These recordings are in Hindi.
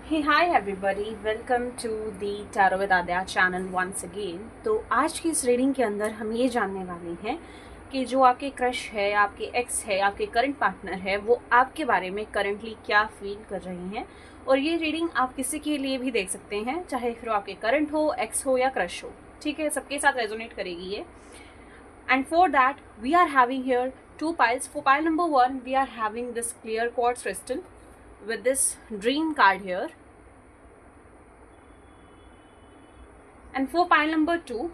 Hey, hi everybody, welcome to the Tarot with Adya channel once again। तो आज की इस रीडिंग के अंदर हम ये जानने वाले हैं कि जो आपके क्रश है, आपके एक्स है, आपके करंट पार्टनर है, वो आपके बारे में करंटली क्या फील कर रहे हैं। और ये रीडिंग आप किसी के लिए भी देख सकते हैं, चाहे फिर आपके करंट हो, एक्स हो या क्रश हो, ठीक है, सबके साथ रेजोनेट करेगी ये। And for that we are having here two piles. For pile number 1 we are having this clear quartz crystal with this dream card here. And for pile number 2,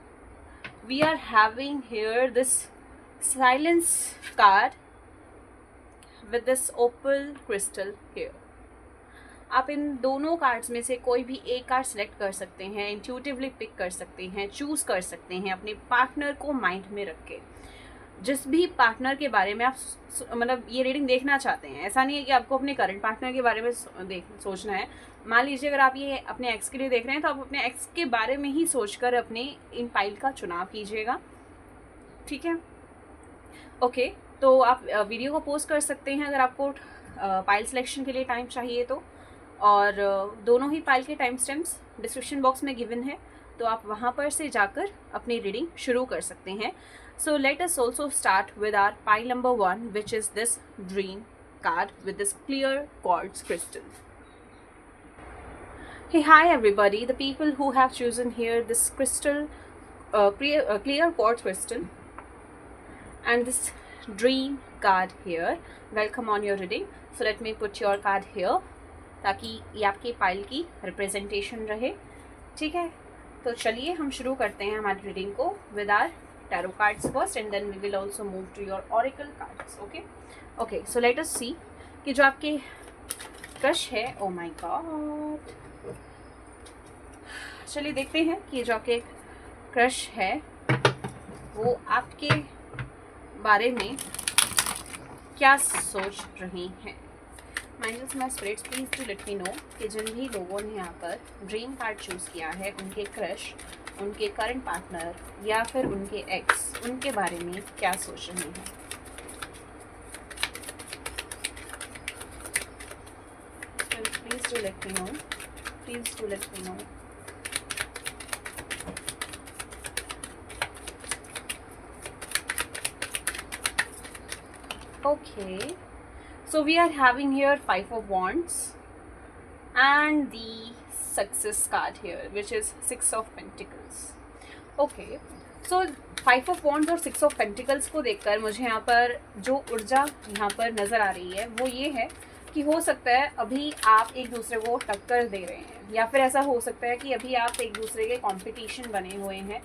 we are having here this silence card with this opal crystal here. आप इन दोनों कार्ड्स में से कोई भी एक कार्ड सेलेक्ट कर सकते हैं, इंट्यूटिवली पिक कर सकते हैं, चूज कर सकते हैं अपने पार्टनर को माइंड में रख के। जिस भी पार्टनर के बारे में आप मतलब ये रीडिंग देखना चाहते हैं, ऐसा नहीं है कि आपको अपने करंट पार्टनर के बारे में सोचना है। मान लीजिए अगर आप ये अपने एक्स के लिए देख रहे हैं तो आप अपने एक्स के बारे में ही सोचकर अपने इन पाइल का चुनाव कीजिएगा, ठीक है। ओके, तो आप वीडियो को पोस्ट कर सकते हैं अगर आपको पाइल सिलेक्शन के लिए टाइम चाहिए तो। और दोनों ही पाइल के टाइम स्टैम्प्स डिस्क्रिप्शन बॉक्स में गिवन है, तो आप वहाँ पर से जाकर अपनी रीडिंग शुरू कर सकते हैं। So let us also start with our pile number 1, which is this dream card with this clear quartz crystal. Hey, hi everybody, the people who have chosen here this crystal, clear quartz crystal and this dream card here, welcome on your reading. So let me put your card here ताकि ये आपकी पाइल की रिप्रेजेंटेशन रहे, ठीक है। तो चलिए हम शुरू करते हैं हमारी रीडिंग को with our tarot cards first and then we will also move to your oracle cards. Okay, so let us see कि जो आपके क्रश है, ओ माय गॉड, चलिए देखते हैं कि जो आपके क्रश है वो आपके बारे में क्या सोच रही हैं। My angels my spirits, please to let me know कि जिन भी लोगों ने यहाँ पर ड्रीम कार्ड चूज़ किया है, उनके क्रश, उनके करंट पार्टनर या फिर उनके एक्स, उनके बारे में क्या सोच रहे हैं। Please to let me know, please to let me know. Okay, so we are having here 5 of Wands and the success card here, which is 6 of Pentacles. Okay, so 5 of Wands और 6 of Pentacles को देखकर मुझे यहाँ पर जो ऊर्जा यहाँ पर नज़र आ रही है वो ये है कि हो सकता है अभी आप एक दूसरे को टक्कर दे रहे हैं, या फिर ऐसा हो सकता है कि अभी आप एक दूसरे के कंपटीशन बने हुए हैं।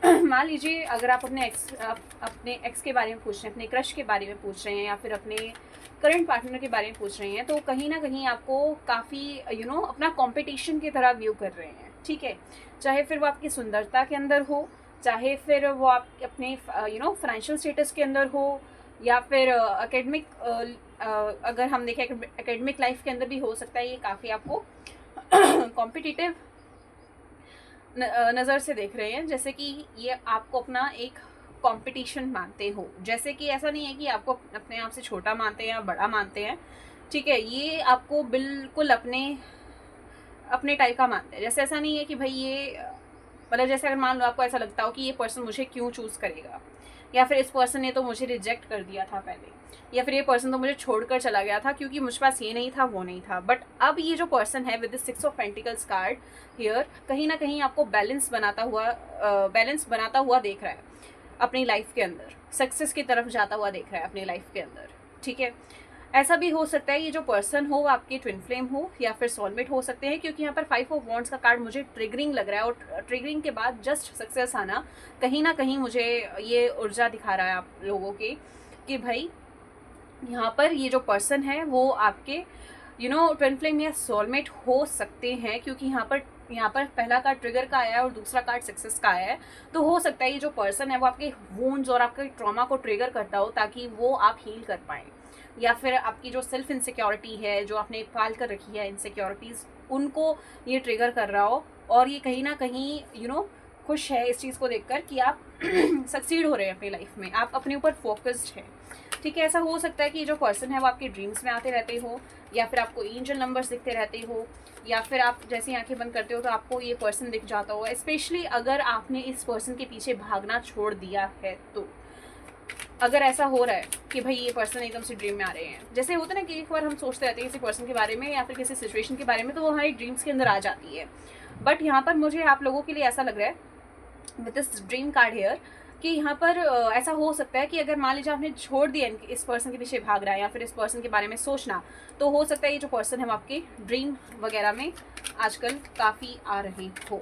मान लीजिए अगर आप अपने एक्स के बारे में पूछ रहे हैं, अपने क्रश के बारे में पूछ रहे हैं, या फिर अपने करंट पार्टनर के बारे में पूछ रहे हैं, तो कहीं ना कहीं आपको काफ़ी अपना कंपटीशन की तरह व्यू कर रहे हैं, ठीक है। चाहे फिर वो आपकी सुंदरता के अंदर हो, चाहे फिर वो आप अपने फाइनेंशियल स्टेटस के अंदर हो, या फिर एकेडमिक, अगर हम देखें एकेडमिक लाइफ के अंदर भी हो सकता है ये काफ़ी आपको कॉम्पिटिटिव नज़र से देख रहे हैं, जैसे कि ये आपको अपना एक कंपटीशन मानते हो। जैसे कि ऐसा नहीं है कि आपको अपने आप से छोटा मानते हैं या बड़ा मानते हैं, ठीक है, ये आपको बिल्कुल अपने टाइप का मानते हैं। जैसे ऐसा नहीं है कि भाई ये मतलब जैसे अगर मान लो आपको ऐसा लगता हो कि ये पर्सन मुझे क्यों चूज़ करेगा, या फिर इस पर्सन ने तो मुझे रिजेक्ट कर दिया था पहले, या फिर ये पर्सन तो मुझे छोड़कर चला गया था क्योंकि मुझ पास ये नहीं था, वो नहीं था। बट अब ये जो पर्सन है with the 6 of pentacles card here, कहीं ना कहीं आपको बैलेंस बनाता हुआ देख रहा है अपनी लाइफ के अंदर, सक्सेस की तरफ जाता हुआ देख रहा है अपनी लाइफ के अंदर, ठीक है। ऐसा भी हो सकता है ये जो पर्सन हो आपके ट्विन फ्लेम हो या फिर सोलमेट हो सकते हैं, क्योंकि यहाँ पर 5 ऑफ वॉन्ड्स का कार्ड मुझे ट्रिगरिंग लग रहा है, और ट्रिगरिंग के बाद जस्ट सक्सेस आना कहीं ना कहीं मुझे ये ऊर्जा दिखा रहा है आप लोगों के कि भाई यहाँ पर ये जो पर्सन है वो आपके ट्विन फ्लेम या सोलमेट हो सकते हैं, क्योंकि यहाँ पर पहला कार्ड ट्रिगर का आया है और दूसरा कार्ड सक्सेस का आया है। तो हो सकता है ये जो पर्सन है वो आपके वूंड्स और आपके ट्रॉमा को ट्रिगर करता हो ताकि वो आप हील कर पाएँ, या फिर आपकी जो सेल्फ इनसिक्योरिटी है, जो आपने पाल कर रखी है इनसिक्योरिटीज़, उनको ये ट्रिगर कर रहा हो। और ये कहीं ना कहीं खुश है इस चीज़ को देखकर कि आप सक्सीड हो रहे हैं अपनी लाइफ में, आप अपने ऊपर फोकस्ड हैं, ठीक है। ऐसा हो सकता है कि जो पर्सन है वो आपके ड्रीम्स में आते रहते हो, या फिर आपको एंजल नंबर्स दिखते रहते हो, या फिर आप जैसे ही आंखें बंद करते हो तो आपको ये पर्सन दिख जाता हो। स्पेशली अगर आपने इस पर्सन के पीछे भागना छोड़ दिया है तो, अगर ऐसा हो रहा है कि भाई ये पर्सन एकदम से ड्रीम में आ रहे हैं, जैसे होता है ना कि एक बार हम सोचते रहते हैं किसी पर्सन के बारे में या फिर किसी सिचुएशन के बारे में, तो वो हमारे ड्रीम्स के अंदर आ जाती है। बट यहाँ पर मुझे आप लोगों के लिए ऐसा लग रहा है with this dream card here कि यहाँ पर ऐसा हो सकता है कि अगर मान लीजिए आपने छोड़ दिया इस पर्सन के पीछे भाग रहा है या फिर इस पर्सन के बारे में सोचना, तो हो सकता है ये जो पर्सन है वो आपके ड्रीम वगैरह में आजकल काफ़ी आ रहे हो,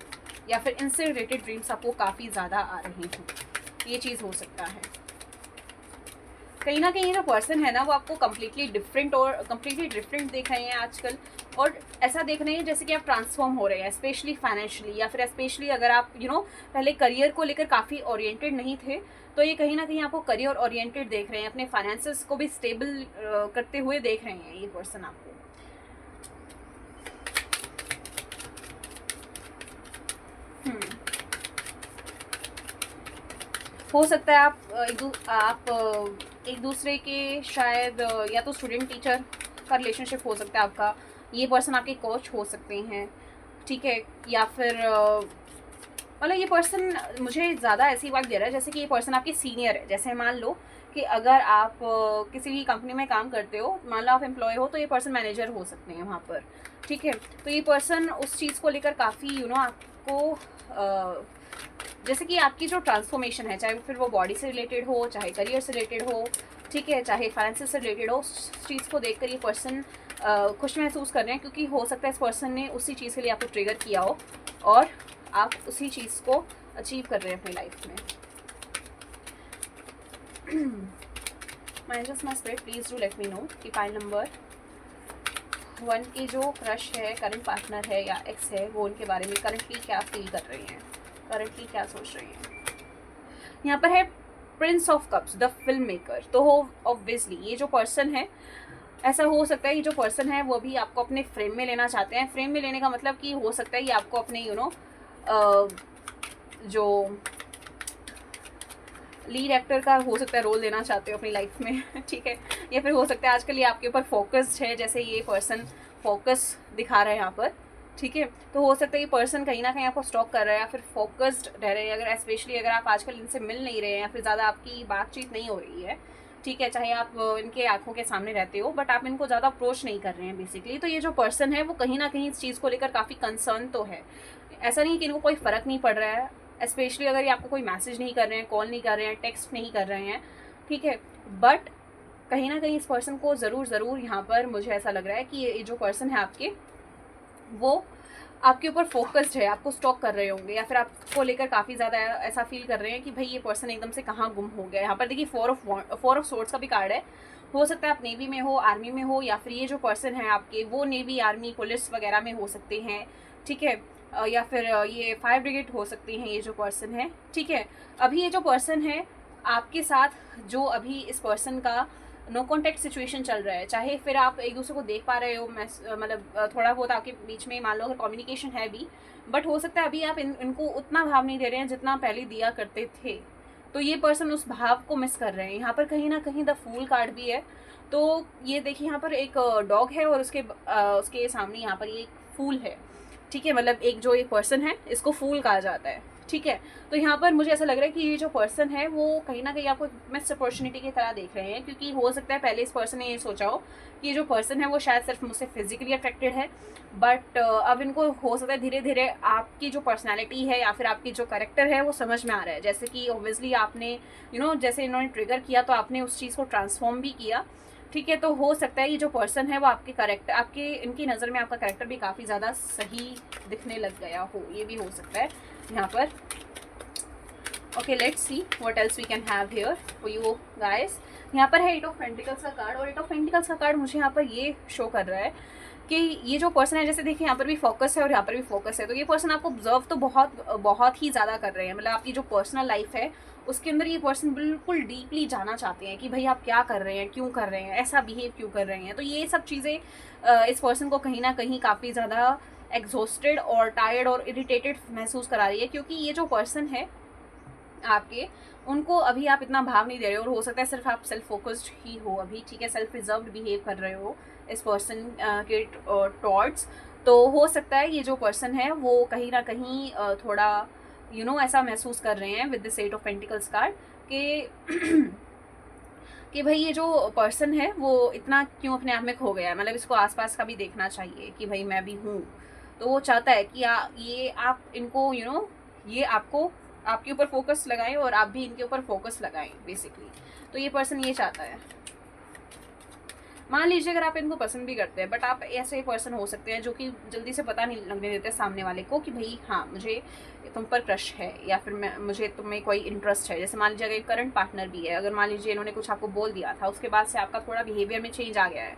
या फिर इनसे रिलेटेड ड्रीम्स आपको काफ़ी ज़्यादा आ रहे हो। ये चीज़ हो सकता है। कहीं ना कहीं जो पर्सन है ना वो आपको कम्प्लीटली डिफरेंट देख रहे हैं आजकल, और ऐसा देख रहे हैं जैसे कि आप ट्रांसफॉर्म हो रहे हैं, स्पेशली फाइनेंशियली, या फिर स्पेशली अगर आप पहले करियर को लेकर काफ़ी ओरिएंटेड नहीं थे, तो ये कहीं ना कहीं आपको करियर ओरिएंटेड देख रहे हैं, अपने फाइनेंसेस को भी स्टेबल करते हुए देख रहे हैं ये पर्सन आपको। हो सकता है आप एक दूसरे के शायद या तो स्टूडेंट टीचर का रिलेशनशिप हो सकता है आपका, ये पर्सन आपके कोच हो सकते हैं, ठीक है, या फिर मतलब ये पर्सन मुझे ज़्यादा ऐसी बात दे रहा है जैसे कि ये पर्सन आपके सीनियर है। जैसे मान लो कि अगर आप किसी भी कंपनी में काम करते हो, मान लो आप एम्प्लॉय हो, तो ये पर्सन मैनेजर हो सकते हैं वहाँ पर, ठीक है। तो ये पर्सन उस चीज़ को लेकर काफ़ी आपको जैसे कि आपकी जो ट्रांसफॉर्मेशन है, चाहे फिर वो बॉडी से रिलेटेड हो, चाहे करियर से रिलेटेड हो, ठीक है, चाहे फाइनेंस से रिलेटेड हो, उस चीज़ को देखकर ये पर्सन खुश महसूस कर रहे हैं, क्योंकि हो सकता है इस पर्सन ने उसी चीज़ के लिए आपको ट्रिगर किया हो और आप उसी चीज़ को अचीव कर रहे हैं अपनी लाइफ में। Managers my spirit please do let me know कि फाइल नंबर 1 की जो क्रश है, करंट पार्टनर है या एक्स है, वो उनके बारे में करंटली क्या फील कर रहे हैं, करंटली क्या सोच रही हैं। यहाँ पर है Prince of cups, the film maker. तो ऑब्वियसली ये जो पर्सन है, ऐसा हो सकता है ये जो पर्सन है वो भी आपको अपने फ्रेम में लेना चाहते हैं। फ्रेम में लेने का मतलब कि हो सकता है ये आपको अपने जो लीड एक्टर का हो सकता है रोल देना चाहते हो अपनी लाइफ में, ठीक है, या फिर हो सकता है आजकल ये आपके ऊपर फोकस्ड है, जैसे ये पर्सन फोकस दिखा रहा है यहाँ पर, ठीक है। तो हो सकता है ये पर्सन कहीं ना कहीं आपको स्टॉक कर रहा है या फिर फोकस्ड रह रहे हैं, अगर स्पेशली अगर आप आजकल इनसे मिल नहीं रहे हैं या फिर ज़्यादा आपकी बातचीत नहीं हो रही है, ठीक है, चाहे आप इनके आंखों के सामने रहते हो बट आप इनको ज़्यादा अप्रोच नहीं कर रहे हैं बेसिकली, तो ये जो पर्सन है वो कहीं ना कहीं इस चीज़ को लेकर काफ़ी कंसर्न तो है। ऐसा नहीं कि इनको कोई फ़र्क नहीं पड़ रहा है, स्पेशली अगर ये आपको कोई मैसेज नहीं कर रहे हैं, कॉल नहीं कर रहे हैं, टेक्स्ट नहीं कर रहे हैं, ठीक है, बट कहीं ना कहीं इस पर्सन को ज़रूर यहाँ पर मुझे ऐसा लग रहा है कि ये जो पर्सन है आपके, वो आपके ऊपर फोकस्ड है, आपको स्टॉक कर रहे होंगे या फिर आपको लेकर काफ़ी ज़्यादा ऐसा फील कर रहे हैं कि भाई ये पर्सन एकदम से कहाँ गुम हो गया। यहाँ पर देखिए 4 ऑफ सोर्ड्स का भी कार्ड है। हो सकता है आप नेवी में हो, आर्मी में हो, या फिर ये जो पर्सन है आपके वो नेवी, आर्मी, पुलिस वगैरह में हो सकते हैं, ठीक है, या फिर ये फायर ब्रिगेड हो सकते हैं ये जो पर्सन है, ठीक है। अभी ये जो पर्सन है आपके साथ, जो अभी इस पर्सन का नो कॉन्टैक्ट सिचुएशन चल रहा है, चाहे फिर आप एक दूसरे को देख पा रहे हो, मतलब थोड़ा बहुत आपके बीच में मान लो अगर कम्युनिकेशन है भी, बट हो सकता है अभी आप इनको उतना भाव नहीं दे रहे हैं जितना पहले दिया करते थे, तो ये पर्सन उस भाव को मिस कर रहे हैं। यहाँ पर कहीं ना कहीं द फूल कार्ड भी है, तो ये देखिए यहाँ पर एक डॉग है और उसके सामने यहाँ पर ये फूल है, ठीक है, मतलब एक जो एक पर्सन है इसको फूल कहा जाता है, ठीक है। तो यहाँ पर मुझे ऐसा लग रहा है कि ये जो पर्सन है वो कहीं ना कहीं आपको मिस अपॉर्चुनिटी की तरह देख रहे हैं, क्योंकि हो सकता है पहले इस पर्सन ने ये सोचा हो कि ये जो पर्सन है वो शायद सिर्फ मुझसे फिजिकली अट्रैक्टेड है, बट अब इनको हो सकता है धीरे धीरे आपकी जो पर्सनैलिटी है या फिर आपकी जो कैरेक्टर है वो समझ में आ रहा है। जैसे कि ऑब्वियसली आपने जैसे इन्होंने ट्रिगर किया तो आपने उस चीज़ को ट्रांसफॉर्म भी किया, ठीक है। तो हो सकता है ये जो पर्सन है वो आपके इनकी नज़र में आपका कैरेक्टर भी काफ़ी ज़्यादा सही दिखने लग गया हो, ये भी हो सकता है यहाँ पर। Okay, let's see what else we can have here for you guys. यहाँ पर है 8 ऑफ पेंटिकल्स का कार्ड, और 8 ऑफ पेंटिकल्स का कार्ड मुझे यहाँ पर ये शो कर रहा है कि ये जो पर्सन है, जैसे देखिए यहाँ पर भी फोकस है और यहाँ पर भी फोकस है, तो ये पर्सन आपको ऑब्जर्व तो बहुत ही ज़्यादा कर रहे हैं, मतलब आपकी जो पर्सनल लाइफ है उसके अंदर ये पर्सन बिल्कुल डीपली जाना चाहते हैं कि भाई आप क्या कर रहे हैं, क्यों कर रहे हैं, ऐसा बिहेव क्यों कर रहे हैं। तो ये सब चीज़ें इस पर्सन को कहीं ना कहीं काफ़ी ज़्यादा एग्जॉस्टेड और टायर्ड और इरिटेटेड महसूस करा रही है, क्योंकि ये जो पर्सन है आपके, उनको अभी आप इतना भाव नहीं दे रहे हो, और हो सकता है सिर्फ आप सेल्फ फोकस्ड ही हो अभी, ठीक है, सेल्फ रिजर्व्ड बिहेव कर रहे हो, इस पर्सन के टॉर्ड्स, तो हो सकता है ये जो पर्सन है वो कहीं ना कहीं थोड़ा ऐसा महसूस कर रहे हैं with the eight of pentacles card कि कि भाई ये जो पर्सन है वो इतना क्यों अपने आप में खो गया है, मतलब इसको आसपास का भी देखना चाहिए कि भाई मैं भी हूँ। तो वो चाहता है कि ये आप इनको ये आपको आपके ऊपर फोकस लगाएं और आप भी इनके ऊपर फोकस लगाएं बेसिकली। तो ये पर्सन ये चाहता है। मान लीजिए अगर आप इनको पसंद भी करते हैं, बट आप ऐसे पर्सन हो सकते हैं जो कि जल्दी से पता नहीं लगने देते सामने वाले को कि भाई हाँ मुझे तुम पर क्रश है या फिर मुझे तुम्हें कोई इंटरेस्ट है। जैसे मान लीजिए अगर करंट पार्टनर भी है, अगर मान लीजिए इन्होंने कुछ आपको बोल दिया था, उसके बाद से आपका थोड़ा बिहेवियर में चेंज आ गया है,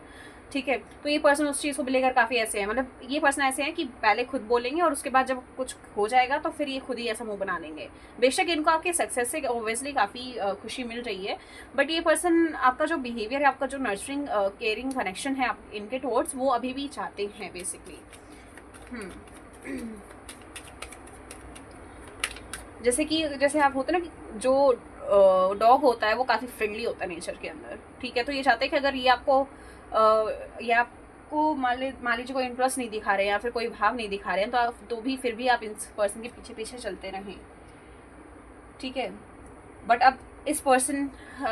ठीक है, तो ये पर्सन उस चीज़ को लेकर काफ़ी ऐसे हैं, मतलब ये पर्सन ऐसे हैं कि पहले खुद बोलेंगे और उसके बाद जब कुछ हो जाएगा तो फिर ये खुद ही ऐसा मुंह बना लेंगे। बेशक इनको आपके सक्सेस से ओब्वियसली काफ़ी खुशी मिल रही है, बट ये पर्सन आपका जो बिहेवियर है, आपका जो नर्चरिंग केयरिंग कनेक्शन है आप इनके टुवर्ड्स, वो अभी भी चाहते हैं बेसिकली। जैसे आप होते ना कि जो डॉग होता है वो काफ़ी फ्रेंडली होता है नेचर के अंदर, ठीक है, तो ये चाहते हैं कि अगर ये आपको मान लीजिए कोई इंटरेस्ट नहीं दिखा रहे हैं या फिर कोई भाव नहीं दिखा रहे हैं, तो भी फिर भी आप इस पर्सन के पीछे पीछे चलते रहें, ठीक है। बट अब इस पर्सन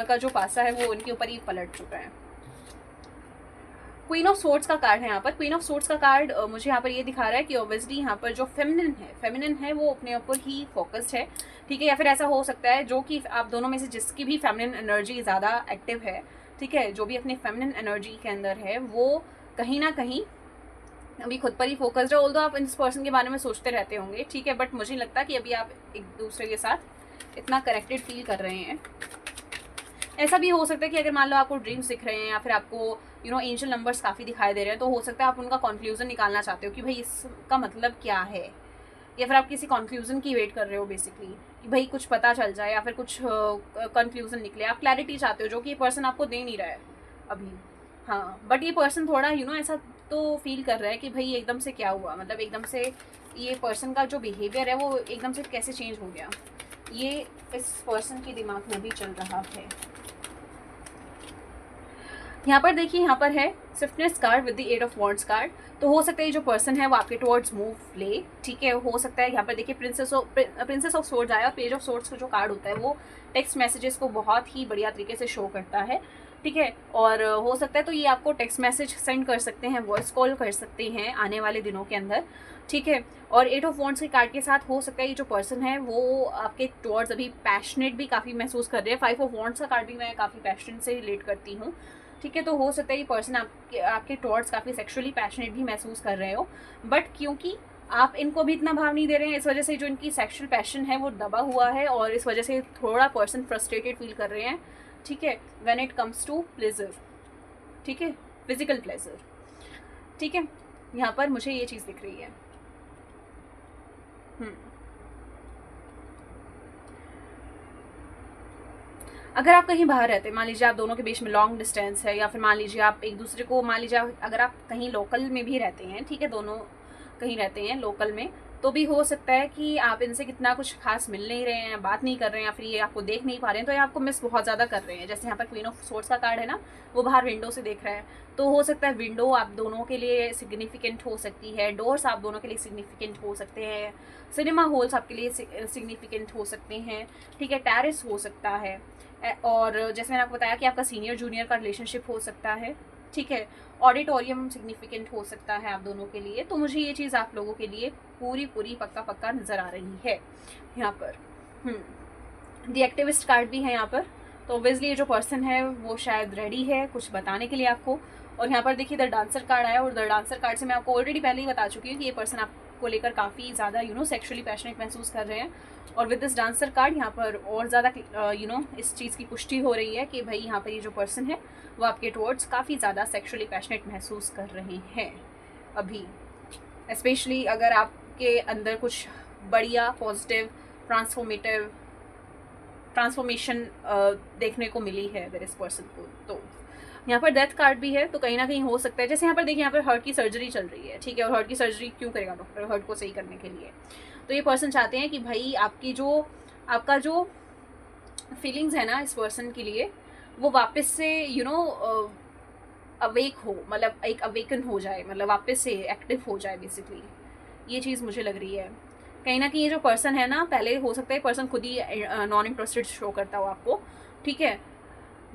का जो पासा है वो उनके ऊपर ही पलट चुका है। क्वीन ऑफ सोर्ड्स का कार्ड है यहाँ पर। क्वीन ऑफ सोर्ड्स का कार्ड मुझे यहाँ पर ये दिखा रहा है कि ऑब्वियसली यहाँ पर जो फेमिनिन है वो अपने ऊपर ही फोकस्ड है, ठीक है, या फिर ऐसा हो सकता है जो कि आप दोनों में से जिसकी भी फेमिनिन एनर्जी ज़्यादा एक्टिव है, ठीक है, जो भी अपनी फेमिनिन एनर्जी के अंदर है वो कहीं ना कहीं अभी खुद पर ही फोकस्ड है। ऑल्दो आप इस पर्सन के बारे में सोचते रहते होंगे, ठीक है, बट मुझे लगता है कि अभी आप एक दूसरे के साथ इतना कनेक्टेड फील कर रहे हैं। ऐसा भी हो सकता है कि अगर मान लो आपको ड्रीम्स दिख रहे हैं या फिर आपको एंजल नंबर्स काफ़ी दिखाई दे रहे हैं, तो हो सकता है आप उनका कंक्लूजन निकालना चाहते हो कि भाई इसका मतलब क्या है, या फिर आप किसी कंक्लूजन की वेट कर रहे हो बेसिकली कि भाई कुछ पता चल जाए या फिर कुछ कंक्लूजन निकले। आप क्लैरिटी चाहते हो जो कि ये पर्सन आपको दे नहीं रहा है अभी। हाँ, बट ये पर्सन थोड़ा ऐसा तो फील कर रहा है कि भाई एकदम से क्या हुआ, मतलब एकदम से ये पर्सन का जो बिहेवियर है वो एकदम से कैसे चेंज हो गया, ये इस पर्सन के दिमाग में भी चल रहा है। यहाँ पर देखिए, यहाँ पर है swiftness card with the eight of wands card. तो हो सकता है जो पर्सन है वो आपके टुवर्ड्स मूव ले, ठीक है, हो सकता है यहाँ पर देखिए प्रिंसेस ऑफ सोर्ड्स आया। पेज ऑफ सोर्ड्स का जो कार्ड होता है वो टेक्स्ट मैसेजेस को बहुत ही बढ़िया तरीके से शो करता है, ठीक है, और हो सकता है तो ये आपको टेक्स्ट मैसेज सेंड कर सकते हैं, वॉइस कॉल कर सकते हैं आने वाले दिनों के अंदर, ठीक है। और एट ऑफ वॉन्ड्स के कार्ड के साथ हो सकता है ये जो पर्सन है वो आपके टुवर्ड्स अभी पैशनेट भी काफ़ी महसूस कर रहे हैं। फाइव ऑफ वॉन्ड्स का कार्ड भी मैं काफ़ी पैशनेट से रिलेट करती हूँ, ठीक है, तो हो सकता है ये पर्सन आपके टुवर्ड्स काफ़ी सेक्सुअली पैशनेट भी महसूस कर रहे हो, बट क्योंकि आप इनको भी इतना भाव नहीं दे रहे हैं, इस वजह से जो इनकी सेक्सुअल पैशन है वो दबा हुआ है और इस वजह से थोड़ा पर्सन फ्रस्ट्रेटेड फील कर रहे हैं, ठीक है, when it comes to pleasure, ठीक है, फिजिकल प्लेजर, ठीक है, यहाँ पर मुझे ये चीज़ दिख रही है। अगर आप कहीं बाहर रहते हैं, मान लीजिए आप दोनों के बीच में लॉन्ग डिस्टेंस है, या फिर मान लीजिए आप एक दूसरे को, मान लीजिए अगर आप कहीं लोकल में भी रहते हैं, ठीक है, दोनों कहीं रहते हैं लोकल में, तो भी हो सकता है कि आप इनसे कितना कुछ खास मिल नहीं रहे हैं, बात नहीं कर रहे हैं, या फिर ये आपको देख नहीं पा रहे हैं, तो ये आपको मिस बहुत ज़्यादा कर रहे हैं। जैसे यहाँ पर क्वीन ऑफ सोर्ड्स का कार्ड है ना, वो बाहर विंडो से देख रहा है, तो हो सकता है विंडो आप दोनों के लिए सिग्निफिकेंट हो सकती है, डोर्स आप दोनों के लिए सिग्निफिकेंट हो सकते हैं, सिनेमा हॉल्स आपके लिए सिग्निफिकेंट हो सकते हैं, ठीक है, टेरेस हो सकता है, और जैसे मैंने आपको बताया कि आपका सीनियर जूनियर का रिलेशनशिप हो सकता है, ठीक है, ऑडिटोरियम सिग्निफिकेंट हो सकता है आप दोनों के लिए। तो मुझे ये चीज़ आप लोगों के लिए पूरी पक्का नज़र आ रही है यहाँ पर। द एक्टिविस्ट कार्ड भी है यहाँ पर, तो ऑब्वियसली ये जो पर्सन है वो शायद रेडी है कुछ बताने के लिए आपको। और यहाँ पर देखिए द डांसर कार्ड आया, और द डांसर कार्ड से मैं आपको ऑलरेडी पहले ही बता चुकी हूँ कि ये पर्सन आपको लेकर काफ़ी ज़्यादा सेक्सुअली पैशनेट महसूस कर रहे हैं। और विद दिस डांसर कार्ड यहाँ पर और ज़्यादा इस चीज़ की पुष्टि हो रही है कि भाई यहाँ पर ये जो पर्सन है वो आपके टुवर्ड्स काफ़ी ज़्यादा सेक्सुअली पैशनेट महसूस कर रहे हैं अभी। स्पेशली अगर आपके अंदर कुछ बढ़िया पॉजिटिव ट्रांसफॉर्मेशन देखने को मिली है अगर इस पर्सन को। तो यहाँ पर डेथ कार्ड भी है, तो कहीं ना कहीं हो सकता है, जैसे यहाँ पर देखिए यहाँ पर हर्ट की सर्जरी चल रही है, ठीक है, और हर्ट की सर्जरी क्यों करेगा डॉक्टर, हर्ट को सही करने के लिए। तो ये पर्सन चाहते हैं कि भाई आपका जो फीलिंग्स है ना इस पर्सन के लिए वो वापस से अवेक हो, मतलब एक अवेकन हो जाए, मतलब वापस से एक्टिव हो जाए बेसिकली, ये चीज़ मुझे लग रही है। कहीं ना कहीं ये जो पर्सन है ना, पहले हो सकता है पर्सन खुद ही नॉन इंटरेस्टेड शो करता हो आपको, ठीक है,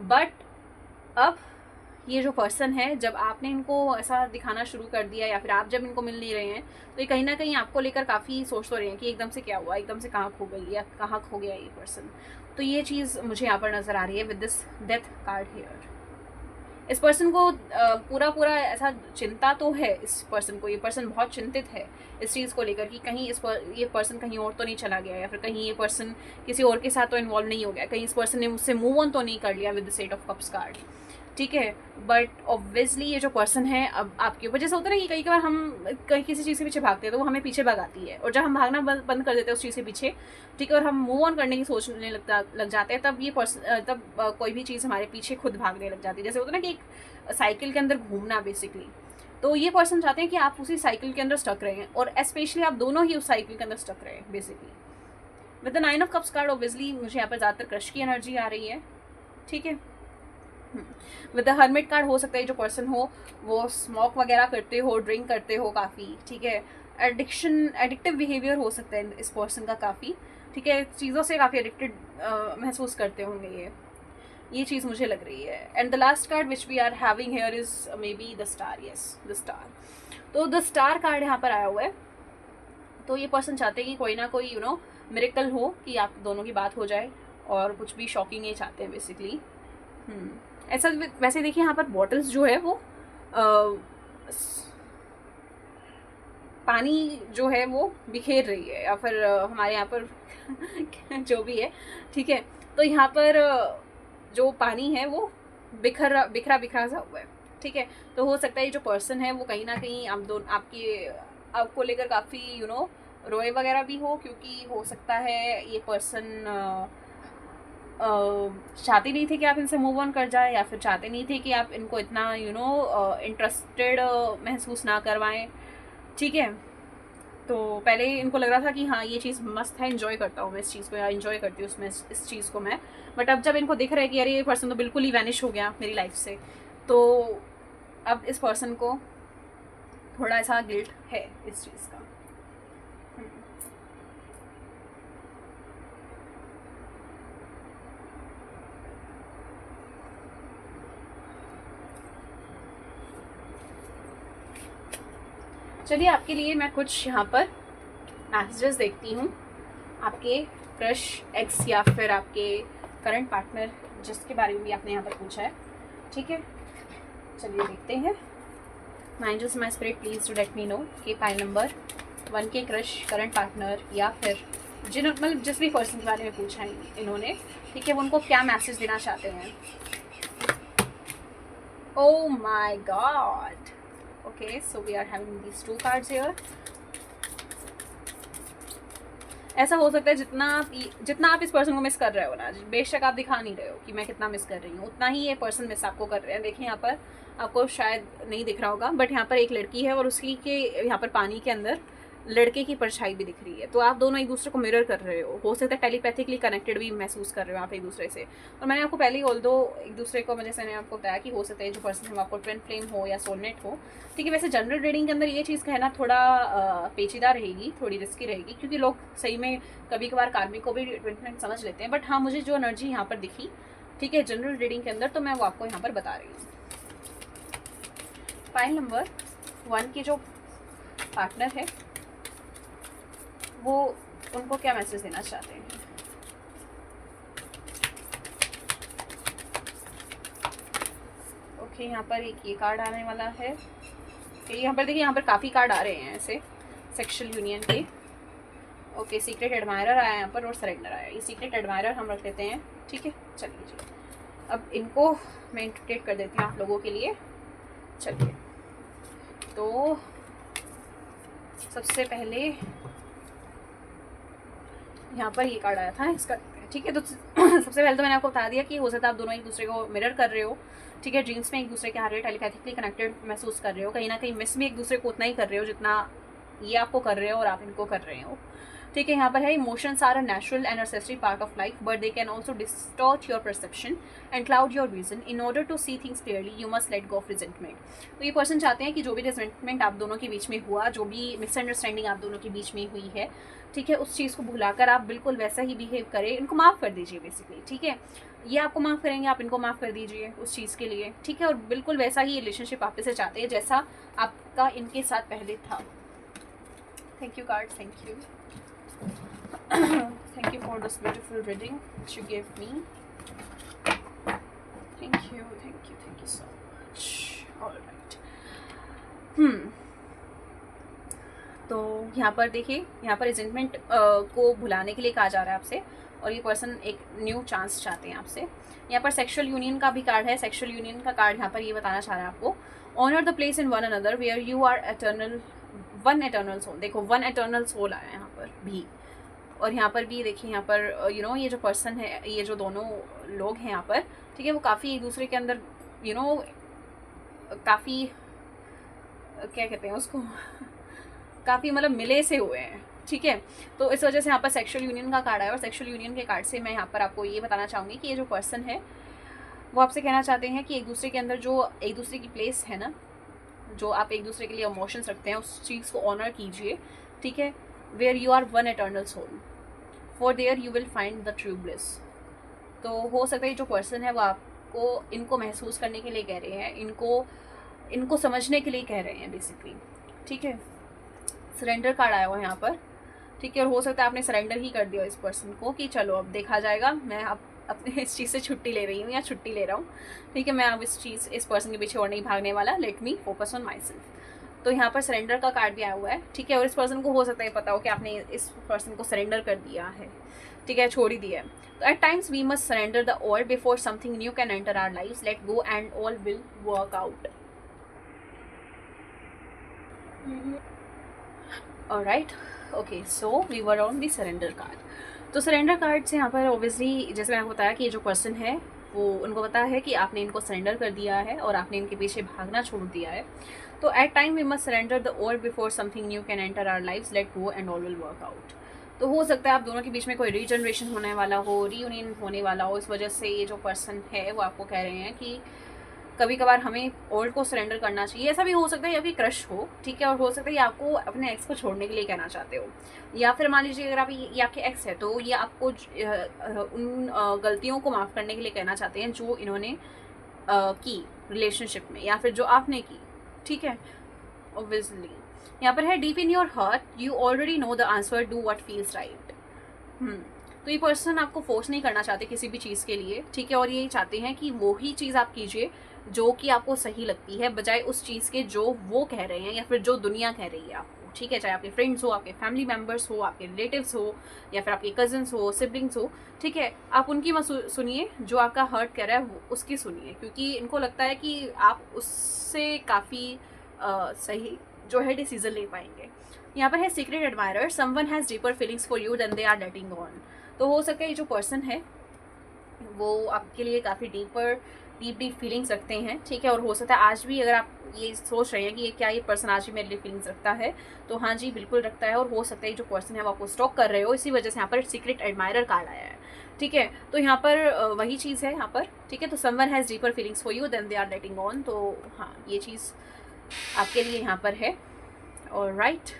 बट अब ये जो पर्सन है, जब आपने इनको ऐसा दिखाना शुरू कर दिया या फिर आप जब इनको मिल नहीं रहे हैं, तो ये कहीं ना कहीं आपको लेकर काफ़ी सोच तो रहे हैं कि एकदम से क्या हुआ, एकदम से कहाँ खो गई या कहाँ खो गया ये पर्सन। तो ये चीज़ मुझे यहाँ पर नज़र आ रही है with this death card here. इस पर्सन को पूरा पूरा ऐसा चिंता तो है, इस पर्सन को, ये पर्सन बहुत चिंतित है इस चीज़ को लेकर कि कहीं ये पर्सन कहीं और तो नहीं चला गया, या फिर कहीं ये पर्सन किसी और के साथ तो इन्वॉल्व नहीं हो गया, कहीं इस पर्सन ने मुझसे मूव ऑन तो नहीं कर लिया with the set of cups card, ठीक है। बट ऑब्वियसली ये जो पर्सन है, अब आपकी वजह से होता है ना कि कई बार हम कहीं किसी चीज़ के पीछे भागते हैं तो वो हमें पीछे भगाती है, और जब हम भागना बंद कर देते हैं उस चीज़ के पीछे, ठीक है, और हम मूव ऑन करने की सोचने लग जाते हैं, तब ये पर्सन कोई भी चीज़ हमारे पीछे खुद भागने लग जाती है। जैसे होता है ना कि एक साइकिल के अंदर घूमना बेसिकली, तो ये पर्सन चाहते हैं कि आप उसी साइकिल के अंदर स्टक रहें, और स्पेशली आप दोनों ही उस साइकिल के अंदर स्टक रहें basically. With the 9 of cups card obviously मुझे यहाँ पर ज़्यादातर क्रश की एनर्जी आ रही है, ठीक है। विद द हर्मिट कार्ड हो सकता है जो पर्सन हो वो स्मोक वगैरह करते हो, ड्रिंक करते हो काफ़ी, ठीक है, एडिक्टिव बिहेवियर हो सकता है इस पर्सन का काफ़ी, ठीक है, चीज़ों से काफ़ी एडिक्टेड महसूस करते होंगे ये चीज़ मुझे लग रही है। And the last card which we are having here is maybe the star, yes the star. तो द स्टार कार्ड यहाँ पर आया हुआ है, तो ये पर्सन चाहते हैं कि कोई ना कोई मिरेकल हो, कि आप दोनों की बात हो जाए, और कुछ भी शॉकिंग ये चाहते हैं बेसिकली। ऐसा वैसे देखिए यहाँ पर बॉटल्स जो है वो पानी जो है वो बिखेर रही है, या फिर हमारे यहाँ पर जो भी है, ठीक है, तो यहाँ पर जो पानी है वो बिखरा सा हुआ है, ठीक है। तो हो सकता है जो पर्सन है वो कहीं ना कहीं आपको लेकर काफ़ी रोए वगैरह भी हो, क्योंकि हो सकता है ये पर्सन चाहते नहीं थे कि आप इनसे मूव ऑन कर जाए, या फिर चाहते नहीं थे कि आप इनको इतना इंटरेस्टेड महसूस ना करवाएं, ठीक है। तो पहले इनको लग रहा था कि हाँ ये चीज़ मस्त है, इन्जॉय करता हूँ मैं इस चीज़ को, या इन्जॉय करती हूँ उसमें इस चीज़ को मैं, बट अब जब इनको दिख रहा है कि अरे ये पर्सन तो बिल्कुल ही वैनिश हो गया मेरी लाइफ से, तो अब इस पर्सन को थोड़ा ऐसा गिल्ट है इस चीज़ का। चलिए आपके लिए मैं कुछ यहाँ पर मैसेजेस देखती हूँ, आपके क्रश, एक्स, या फिर आपके करंट पार्टनर जिसके बारे में भी आपने यहाँ पर पूछा है, ठीक है। चलिए देखते हैं। My angels, my spirit, please to let me know कि पाइल नंबर 1 के क्रश, करंट पार्टनर, या फिर मतलब जिस भी पर्सन के बारे में पूछा है इन्होंने, ठीक है, वो उनको क्या मैसेज देना चाहते हैं। Oh my God, okay, so we are having these 2 cards here। ऐसा हो सकता है जितना आप इस पर्सन को मिस कर रहे हो ना, बेशक आप दिखा नहीं रहे हो कि मैं कितना मिस कर रही हूँ, उतना ही ये पर्सन मिस आपको कर रहे हैं। देखिए यहाँ पर आपको शायद नहीं दिख रहा होगा, बट यहाँ पर एक लड़की है और उसकी के यहाँ पर पानी के अंदर लड़के की परछाई भी दिख रही है, तो आप दोनों एक दूसरे को मिरर कर रहे हो सकता है टेलीपैथिकली कनेक्टेड भी महसूस कर रहे हो आप एक दूसरे से। और मैंने आपको पहले ही ऑल्दो एक दूसरे को जैसे मैंने आपको बताया कि हो सकता है जो पर्सन है आपको ट्विन फ्लेम हो या सोलमेट हो, ठीक है। वैसे जनरल रीडिंग के अंदर ये चीज़ कहना थोड़ा पेचीदा रहेगी, थोड़ी रिस्की रहेगी, क्योंकि लोग सही में कभी कभार कार्मिक को भी ट्विन फ्लेम समझ लेते हैं, बट हाँ मुझे जो एनर्जी यहाँ पर दिखी, ठीक है, जनरल रीडिंग के अंदर, तो मैं वो आपको यहाँ पर बता रही हूँ। फाइल नंबर 1 की जो पार्टनर है वो उनको क्या मैसेज देना चाहते हैं। ओके, यहाँ पर एक ये कार्ड आने वाला है। यहाँ पर देखिए, यहाँ पर काफ़ी कार्ड आ रहे हैं ऐसे सेक्सुअल यूनियन के। ओके, सीक्रेट एडमायरर आया यहाँ पर और सरेंडर आया। ये सीक्रेट एडमायरर हम रख लेते हैं, ठीक है। चलिए जी, अब इनको मैं इंटरप्रेट कर देती हूँ आप लोगों के लिए। चलिए, तो सबसे पहले यहाँ पर ये कार्ड आया था इसका, ठीक है। तो सबसे पहले तो मैंने आपको बता दिया कि हो सकता है आप दोनों एक दूसरे को मिरर कर रहे हो, ठीक है, ड्रीम्स में एक दूसरे के हार्ट टेलीपैथिकली कनेक्टेड महसूस कर रहे हो, कहीं ना कहीं मिस भी एक दूसरे को उतना ही कर रहे हो जितना ये आपको कर रहे हो और आप इनको कर रहे हो, ठीक है, यहाँ पर है emotions are a natural and necessary part of life but they can also distort your perception and cloud your vision. In order to see things clearly you must let go of resentment. तो ये पर्सन चाहते हैं कि जो भी रिजेंटमेंट आप दोनों के बीच में हुआ, जो भी मिसअंडरस्टैंडिंग आप दोनों के बीच में हुई है, ठीक है, उस चीज़ को भुलाकर आप बिल्कुल वैसा ही बिहेव करें, इनको माफ़ कर दीजिए बेसिकली. ठीक है, ये आपको माफ़ करेंगे, आप इनको माफ़ कर दीजिए उस चीज़ के लिए. ठीक है, और बिल्कुल वैसा ही रिलेशनशिप वापस से चाहते हैं जैसा आपका इनके साथ पहले था. Thank you card, thank you. Thank you for this beautiful reading that you gave me. Thank you so much. All right. तो यहाँ पर देखिए, यहाँ पर रिजेंटमेंट को भुलाने के लिए कहा जा रहा है आपसे, और ये पर्सन एक न्यू चांस चाहते हैं आपसे. यहाँ पर सेक्सुअल यूनियन का भी कार्ड है. सेक्सुअल यूनियन का कार्ड यहाँ पर ये बताना चाह रहा है आपको, honour the place in one another where you are eternal, one eternal soul. देखो, वन एटर्नल सोल आया है यहाँ पर भी, और यहाँ पर भी देखिए, यहाँ पर ये जो पर्सन है, ये जो दोनों लोग हैं यहाँ पर, ठीक है, वो काफ़ी एक दूसरे के अंदर काफ़ी क्या कहते हैं उसको, काफ़ी मतलब मिले से हुए हैं. ठीक है, तो इस वजह से यहाँ पर सेक्सुअल यूनियन का कार्ड आया, और सेक्सुअल यूनियन के कार्ड से मैं यहाँ पर आपको ये बताना चाहूँगी कि ये जो पर्सन है वो आपसे कहना चाहते हैं कि एक दूसरे के अंदर जो एक दूसरे की प्लेस है ना, जो आप एक दूसरे के लिए इमोशंस रखते हैं, उस चीज़ को ऑनर कीजिए. ठीक है, where you are one eternal soul, for there you will find the true bliss. तो हो सकता है जो पर्सन है वो आपको इनको महसूस करने के लिए कह रहे हैं, इनको समझने के लिए कह रहे हैं बेसिकली. ठीक है, सरेंडर कार्ड आया हुआ है यहाँ पर. ठीक है, और हो सकता है आपने सरेंडर ही कर दिया इस पर्सन को कि चलो अब देखा जाएगा, मैं अब अपने इस चीज़ से छुट्टी ले रही हूँ या छुट्टी ले रहा हूँ. ठीक है, मैं अब इस पर्सन के पीछे और नहीं भागने वाला, let me focus on my self. तो यहाँ पर सरेंडर का कार्ड भी आया हुआ है. ठीक है, और इस पर्सन को हो सकता है पता हो कि आपने इस पर्सन को सरेंडर कर दिया है. ठीक है, छोड़ ही दिया है. तो at times we must surrender the all before something new can enter our lives. Let go and all will work out. Alright, okay, so we were on the surrender card. तो सरेंडर कार्ड से यहाँ पर ऑब्वियसली जैसे मैंने बताया कि ये जो पर्सन है वो उनको पता है कि आपने इनको सरेंडर कर दिया है और आपने इनके पीछे भागना छोड़ दिया है. तो at time we must surrender the old before something new can enter our lives. Let go and all will work out. तो हो सकता है आप दोनों के बीच में कोई रीजनरेशन होने वाला हो, रीयूनियन होने वाला हो. इस वजह से ये जो पर्सन है वो आपको कह रहे हैं कि कभी कभार हमें ओल्ड को सरेंडर करना चाहिए. ऐसा भी हो सकता है या फिर क्रश हो. ठीक है, और हो सकता है ये आपको अपने एक्स को छोड़ने के लिए कहना चाहते हो, या फिर मान लीजिए अगर आप ये आपके एक्स है तो ये आपको उन गलतियों को माफ़ करने के लिए कहना चाहते हैं जो इन्होंने की रिलेशनशिप में, या फिर जो आपने की. ठीक है, ऑब्वियसली यहाँ पर है deep in your heart you already know the answer, do what feels right. तो ये पर्सन आपको फोर्स नहीं करना चाहते किसी भी चीज़ के लिए. ठीक है, और ये चाहते हैं कि वो ही चीज़ आप कीजिए जो कि आपको सही लगती है, बजाय उस चीज़ के जो वो कह रहे हैं या फिर जो दुनिया कह रही है आपको. ठीक है, चाहे आपके फ्रेंड्स हो, आपके फैमिली मेम्बर्स हो, आपके रिलेटिव्स हो, या फिर आपके कजन्स हो, सिबलिंग्स हो. ठीक है, आप उनकी मत सुनिए, जो आपका हर्ट कर रहा है वो उसकी सुनिए, क्योंकि इनको लगता है कि आप उससे काफ़ी सही जो है डिसीजन ले पाएंगे. यहाँ पर है secret admirer. Someone has deeper feelings for you than they are letting on. तो हो सकता है ये जो पर्सन है वो आपके लिए काफ़ी डीप फीलिंग्स रखते हैं. ठीक है, और हो सकता है आज भी अगर आप ये सोच रहे हैं कि क्या ये पर्सन आज भी मेरे लिए फीलिंग्स रखता है, तो हाँ जी बिल्कुल रखता है. और हो सकता है जो पर्सन है वो आपको स्टॉक कर रहे हो, इसी वजह से यहाँ पर सीक्रेट एडमायरर कार्ड आया है. ठीक है, तो यहाँ पर वही चीज़ है यहाँ पर. ठीक है, तो someone has deeper feelings for you than they are letting on. तो हाँ, ये चीज़ आपके लिए यहाँ पर है. Alright,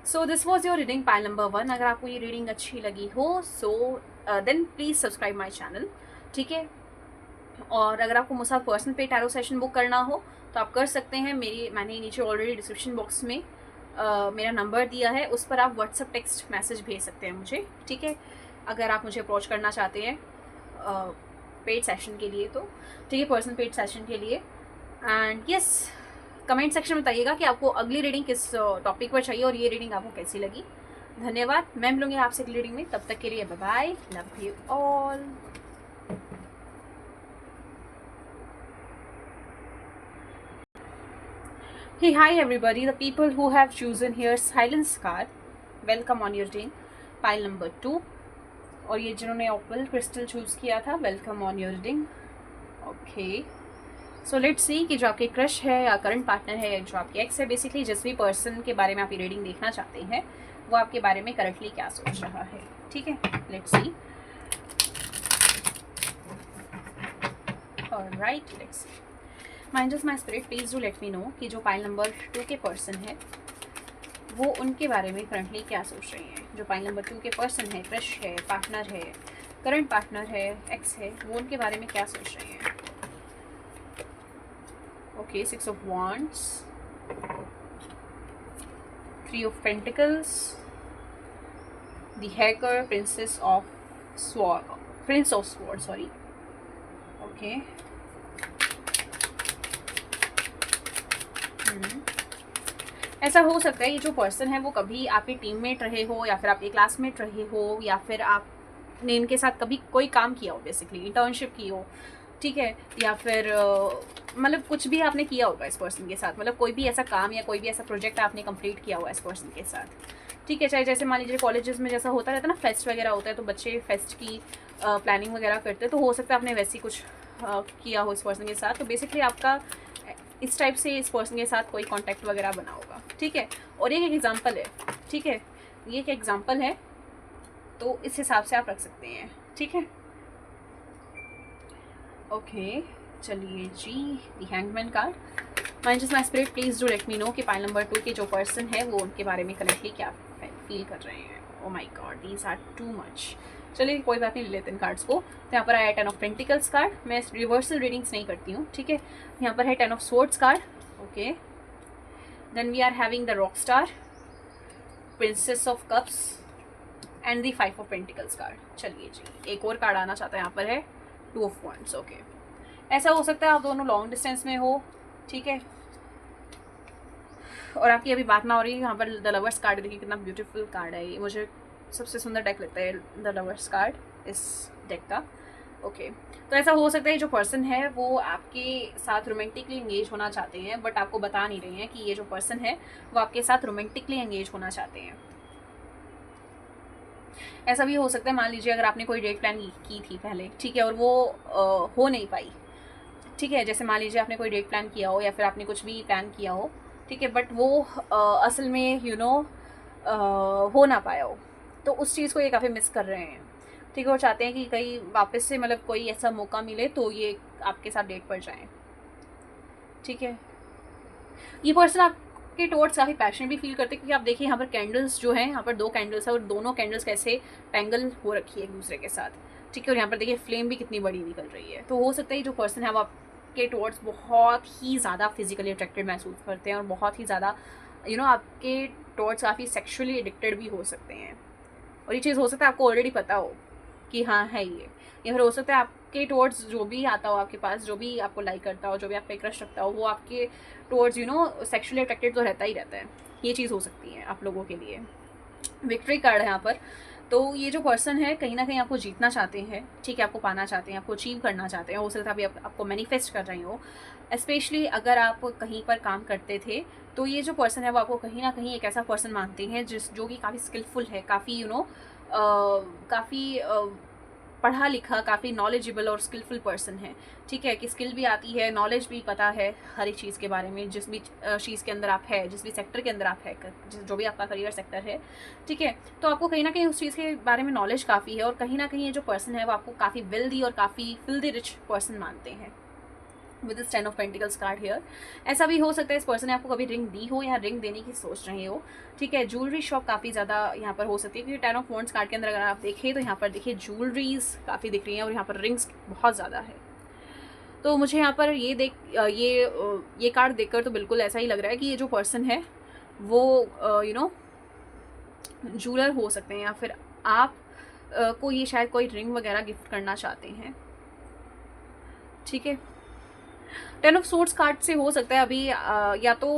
so this was your reading pile number 1. अगर आपको ये रीडिंग अच्छी लगी हो so then please subscribe my channel. ठीक है, और अगर आपको मुझसे पर्सनल पे टैरो सेशन बुक करना हो तो आप कर सकते हैं. मैंने नीचे ऑलरेडी डिस्क्रिप्शन बॉक्स में मेरा नंबर दिया है, उस पर आप व्हाट्सअप टेक्स्ट मैसेज भेज सकते हैं मुझे. ठीक है, अगर आप मुझे अप्रोच करना चाहते हैं पेड सेशन के लिए तो. ठीक है, पर्सनल पेड सेशन के लिए. एंड यस, कमेंट सेक्शन में बताइएगा कि आपको अगली रीडिंग किस टॉपिक पर चाहिए और ये रीडिंग आपको कैसी लगी. धन्यवाद. मैं मिलूंगी आपसे अगली रीडिंग में. तब तक के लिए bye bye. Love you all. Hey, hi everybody, the people who have chosen here silence card, welcome on your reading pile number 2. और ये जिन्होंने opal crystal choose किया था, welcome on your reading. Okay, so let's see कि जो आपके क्रश है या करंट पार्टनर है, जो आपके एक्स है, बेसिकली जिस भी पर्सन के बारे में आप ये रीडिंग देखना चाहते हैं वो आपके बारे में करंटली क्या सोच रहा है। ठीक है, let's see. Alright, let's see. My angels, my spirit, please do let me know कि जो पाइल नंबर 2 के पर्सन है वो उनके बारे में करंटली क्या सोच रहे हैं। जो पाइल नंबर 2 के पर्सन है, क्रश है, पार्टनर है, करंट पार्टनर है, एक्स है, वो उनके बारे में क्या सोच रहे हैं। Okay, 6 of wands, 3 of pentacles, the hacker, prince of sword, sorry. Okay, ऐसा हो सकता है ये जो पर्सन है वो कभी आपके टीममेट रहे हो, या फिर आपके क्लासमेट रहे हो, या फिर आपने इनके साथ कभी कोई काम किया हो, बेसिकली इंटर्नशिप की हो। ठीक है, या फिर मतलब कुछ भी आपने किया होगा इस पर्सन के साथ, मतलब कोई भी ऐसा काम या कोई भी ऐसा प्रोजेक्ट आपने कंप्लीट किया हुआ इस पर्सन के साथ। ठीक है, चाहे जैसे मान लीजिए कॉलेजेस में जैसा होता रहता है ना, फेस्ट वगैरह होता है तो बच्चे फेस्ट की प्लानिंग वगैरह करते हैं, तो हो सकता है आपने वैसे ही कुछ किया हो इस पर्सन के साथ। तो बेसिकली आपका इस टाइप से इस पर्सन के साथ कोई कॉन्टैक्ट वगैरह बना होगा। ठीक है, और ये एक एग्जाम्पल है। ठीक है, ये एक एग्जाम्पल है, तो इस हिसाब से आप रख सकते हैं। ठीक है, ओके, चलिए जी। The hangman card, my angels, my spirit, please do let me know कि पाइल नंबर 2 के जो पर्सन है वो उनके बारे में करेक्टली क्या फील कर रहे हैं। Oh my god, these are too much. चलिए कोई बात नहीं, ले लेते हैं कार्ड्स को। तो यहाँ पर आया 10 ऑफ पेंटिकल्स कार्ड। मैं रिवर्सल रीडिंग्स नहीं करती हूँ। ठीक है, यहाँ पर है 10 of swords card. Okay, then we are having the rock star, princess of cups and the 5 of pentacles card. चलिए जी, एक और कार्ड आना चाहता है, यहाँ पर है 2 ऑफ wands। ओके, ऐसा हो सकता है आप दोनों लॉन्ग डिस्टेंस में हो। ठीक है, और आपकी अभी बात ना हो रही है। यहाँ पर द लवर्स कार्ड देखिए, कितना ब्यूटीफुल कार्ड है ये, मुझे सबसे सुंदर डेक लगता है द लवर्स कार्ड इस डेक का। ओके, तो ऐसा हो सकता है जो पर्सन है वो आपके साथ रोमांटिकली एंगेज होना चाहते हैं, बट आपको बता नहीं रहे हैं कि ये जो पर्सन है वो आपके साथ रोमांटिकली एंगेज होना चाहते हैं। ऐसा भी हो सकता है, मान लीजिए अगर आपने कोई डेट प्लान की थी पहले, ठीक है, और वो हो नहीं पाई। ठीक है, जैसे मान लीजिए आपने कोई डेट प्लान किया हो या फिर आपने कुछ भी प्लान किया हो, ठीक है, बट वो असल में हो ना पाया हो, तो उस चीज़ को ये काफ़ी मिस कर रहे हैं। ठीक है, वो चाहते हैं कि कहीं वापस से मतलब कोई ऐसा मौका मिले तो ये आपके साथ डेट पर जाएं। ठीक है, ये पर्सन आपके टुवर्ड्स काफ़ी पैशन भी फील करते हैं, क्योंकि आप देखिए यहाँ पर कैंडल्स जो हैं, यहाँ पर 2 कैंडल्स है और दोनों कैंडल्स कैसे टैंगल हो रखी है एक दूसरे के साथ। ठीक है, और यहाँ पर देखिए फ्लेम भी कितनी बड़ी निकल रही है। तो हो सकता है जो पर्सन है वो आपके टुवर्ड्स बहुत ही ज़्यादा फिजिकली अट्रैक्टेड महसूस करते हैं और बहुत ही ज़्यादा आपके टुवर्ड्स काफ़ी सेक्शुअली एडिक्टेड भी हो सकते हैं। और ये चीज़ हो सकता है आपको ऑलरेडी पता हो कि हाँ है ये, या फिर हो सकता है आपके टुवर्ड्स जो भी आता हो आपके पास, जो भी आपको लाइक करता हो, जो भी आप पे क्रश रखता हो, वो आपके टुवर्ड्स सेक्शुअली अट्रैक्टेड तो रहता ही रहता है। ये चीज़ हो सकती है आप लोगों के लिए। विक्ट्री कार्ड है यहाँ पर। तो ये जो पर्सन है कहीं ना कहीं आपको जीतना चाहते हैं। ठीक है, आपको पाना चाहते हैं, आपको अचीव करना चाहते हैं। हो सकता है अभी आपको मैनिफेस्ट कर रही हो। स्पेशली अगर आप कहीं पर काम करते थे तो ये जो पर्सन है वो आपको कहीं ना कहीं एक ऐसा पर्सन मानते हैं जो कि काफ़ी स्किलफुल है, काफ़ी काफ़ी पढ़ा लिखा, काफ़ी नॉलेजेबल और स्किलफुल पर्सन है। ठीक है, कि स्किल भी आती है, नॉलेज भी पता है हर एक चीज़ के बारे में, जिस भी चीज़ के अंदर आप है, जिस भी सेक्टर के अंदर आप है, जो भी आपका करियर सेक्टर है। ठीक है, तो आपको कहीं ना कहीं उस चीज़ के बारे में नॉलेज काफ़ी है, और कहीं ना कहीं ये जो पर्सन है वो आपको काफ़ी वेल्दी और काफ़ी फिल्दी रिच पर्सन मानते हैं with this 10 of pentacles card here. ऐसा भी हो सकता है इस पर्सन ने आपको कभी रिंग दी हो या रिंग देने की सोच रहे हो। ठीक है, ज्वेलरी शॉप काफ़ी ज़्यादा यहाँ पर हो सकती है, क्योंकि 10 ऑफ wands कार्ड के अंदर अगर आप देखें तो यहाँ पर देखिए ज्वेलरीज काफ़ी दिख रही हैं और यहाँ पर रिंग्स बहुत ज़्यादा है। तो मुझे यहाँ पर ये कार्ड देखकर तो बिल्कुल ऐसा ही लग रहा है कि ये जो पर्सन है वो ज्वेलर हो सकते हैं, या फिर आप को ये शायद कोई रिंग वगैरह गिफ्ट करना चाहते हैं। ठीक है, 10 ऑफ स्वॉर्ड्स कार्ड से हो सकता है अभी या तो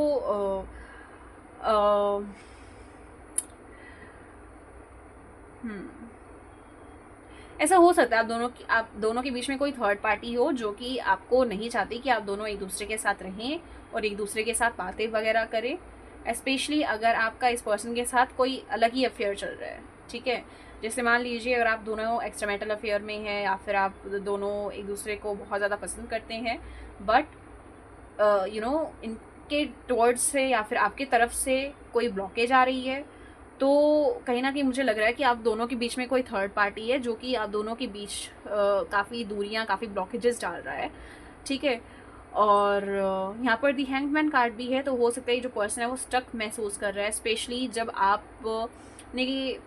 ऐसा हो सकता है आप दोनों के बीच में कोई थर्ड पार्टी हो जो कि आपको नहीं चाहती कि आप दोनों एक दूसरे के साथ रहें और एक दूसरे के साथ बातें वगैरह करें। स्पेशली अगर आपका इस पर्सन के साथ कोई अलग ही अफेयर चल रहा है। ठीक है, जैसे मान लीजिए अगर आप दोनों एक्स्ट्रामैरिटल अफेयर में हैं, या फिर आप दोनों एक दूसरे को बहुत ज़्यादा पसंद करते हैं, बट इनके टुवर्ड्स से या फिर आपके तरफ से कोई ब्लॉकेज आ रही है, तो कहीं ना कहीं मुझे लग रहा है कि आप दोनों के बीच में कोई थर्ड पार्टी है जो कि आप दोनों के बीच काफ़ी दूरियां, काफ़ी ब्लॉकेजेस डाल रहा है, ठीक है। और यहाँ पर दी हैंगमैन कार्ड भी है, तो हो सकता है जो पर्सन है वो स्टक महसूस कर रहा है, स्पेशली जब आप ने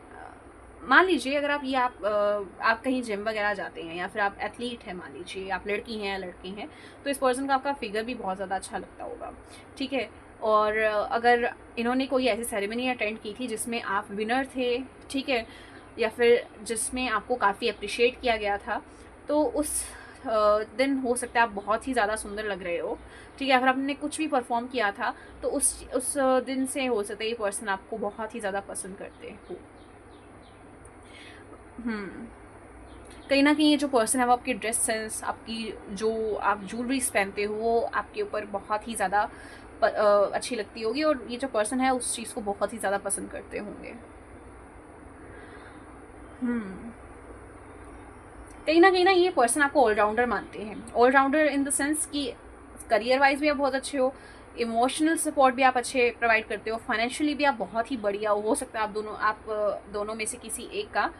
मान लीजिए अगर आप कहीं जिम वगैरह जाते हैं या फिर आप एथलीट हैं, मान लीजिए आप लड़की हैं या लड़के हैं, तो इस पर्सन का आपका फिगर भी बहुत ज़्यादा अच्छा लगता होगा, ठीक है। और अगर इन्होंने कोई ऐसी सेरेमनी अटेंड की थी जिसमें आप विनर थे, ठीक है, या फिर जिसमें आपको काफ़ी अप्रिशिएट किया गया था, तो उस दिन हो सकता है आप बहुत ही ज़्यादा सुंदर लग रहे हो, ठीक है। अगर आपने कुछ भी परफॉर्म किया था तो उस दिन से हो सकता है ये पर्सन आपको बहुत ही ज़्यादा पसंद करते हो। कहीं ना कहीं ये जो पर्सन है वो आपकी ड्रेस सेंस, आपकी जो आप ज्वेलरीज पहनते हो वो आपके ऊपर बहुत ही ज़्यादा अच्छी लगती होगी, और ये जो पर्सन है उस चीज़ को बहुत ही ज़्यादा पसंद करते होंगे। कहीं ना ये पर्सन आपको ऑलराउंडर मानते हैं। ऑलराउंडर इन द सेंस कि करियर वाइज भी आप बहुत अच्छे हो, इमोशनल सपोर्ट भी आप अच्छे प्रोवाइड करते हो, फाइनेंशियली भी आप बहुत ही बढ़िया हो सकता है आप दोनों में से किसी एक का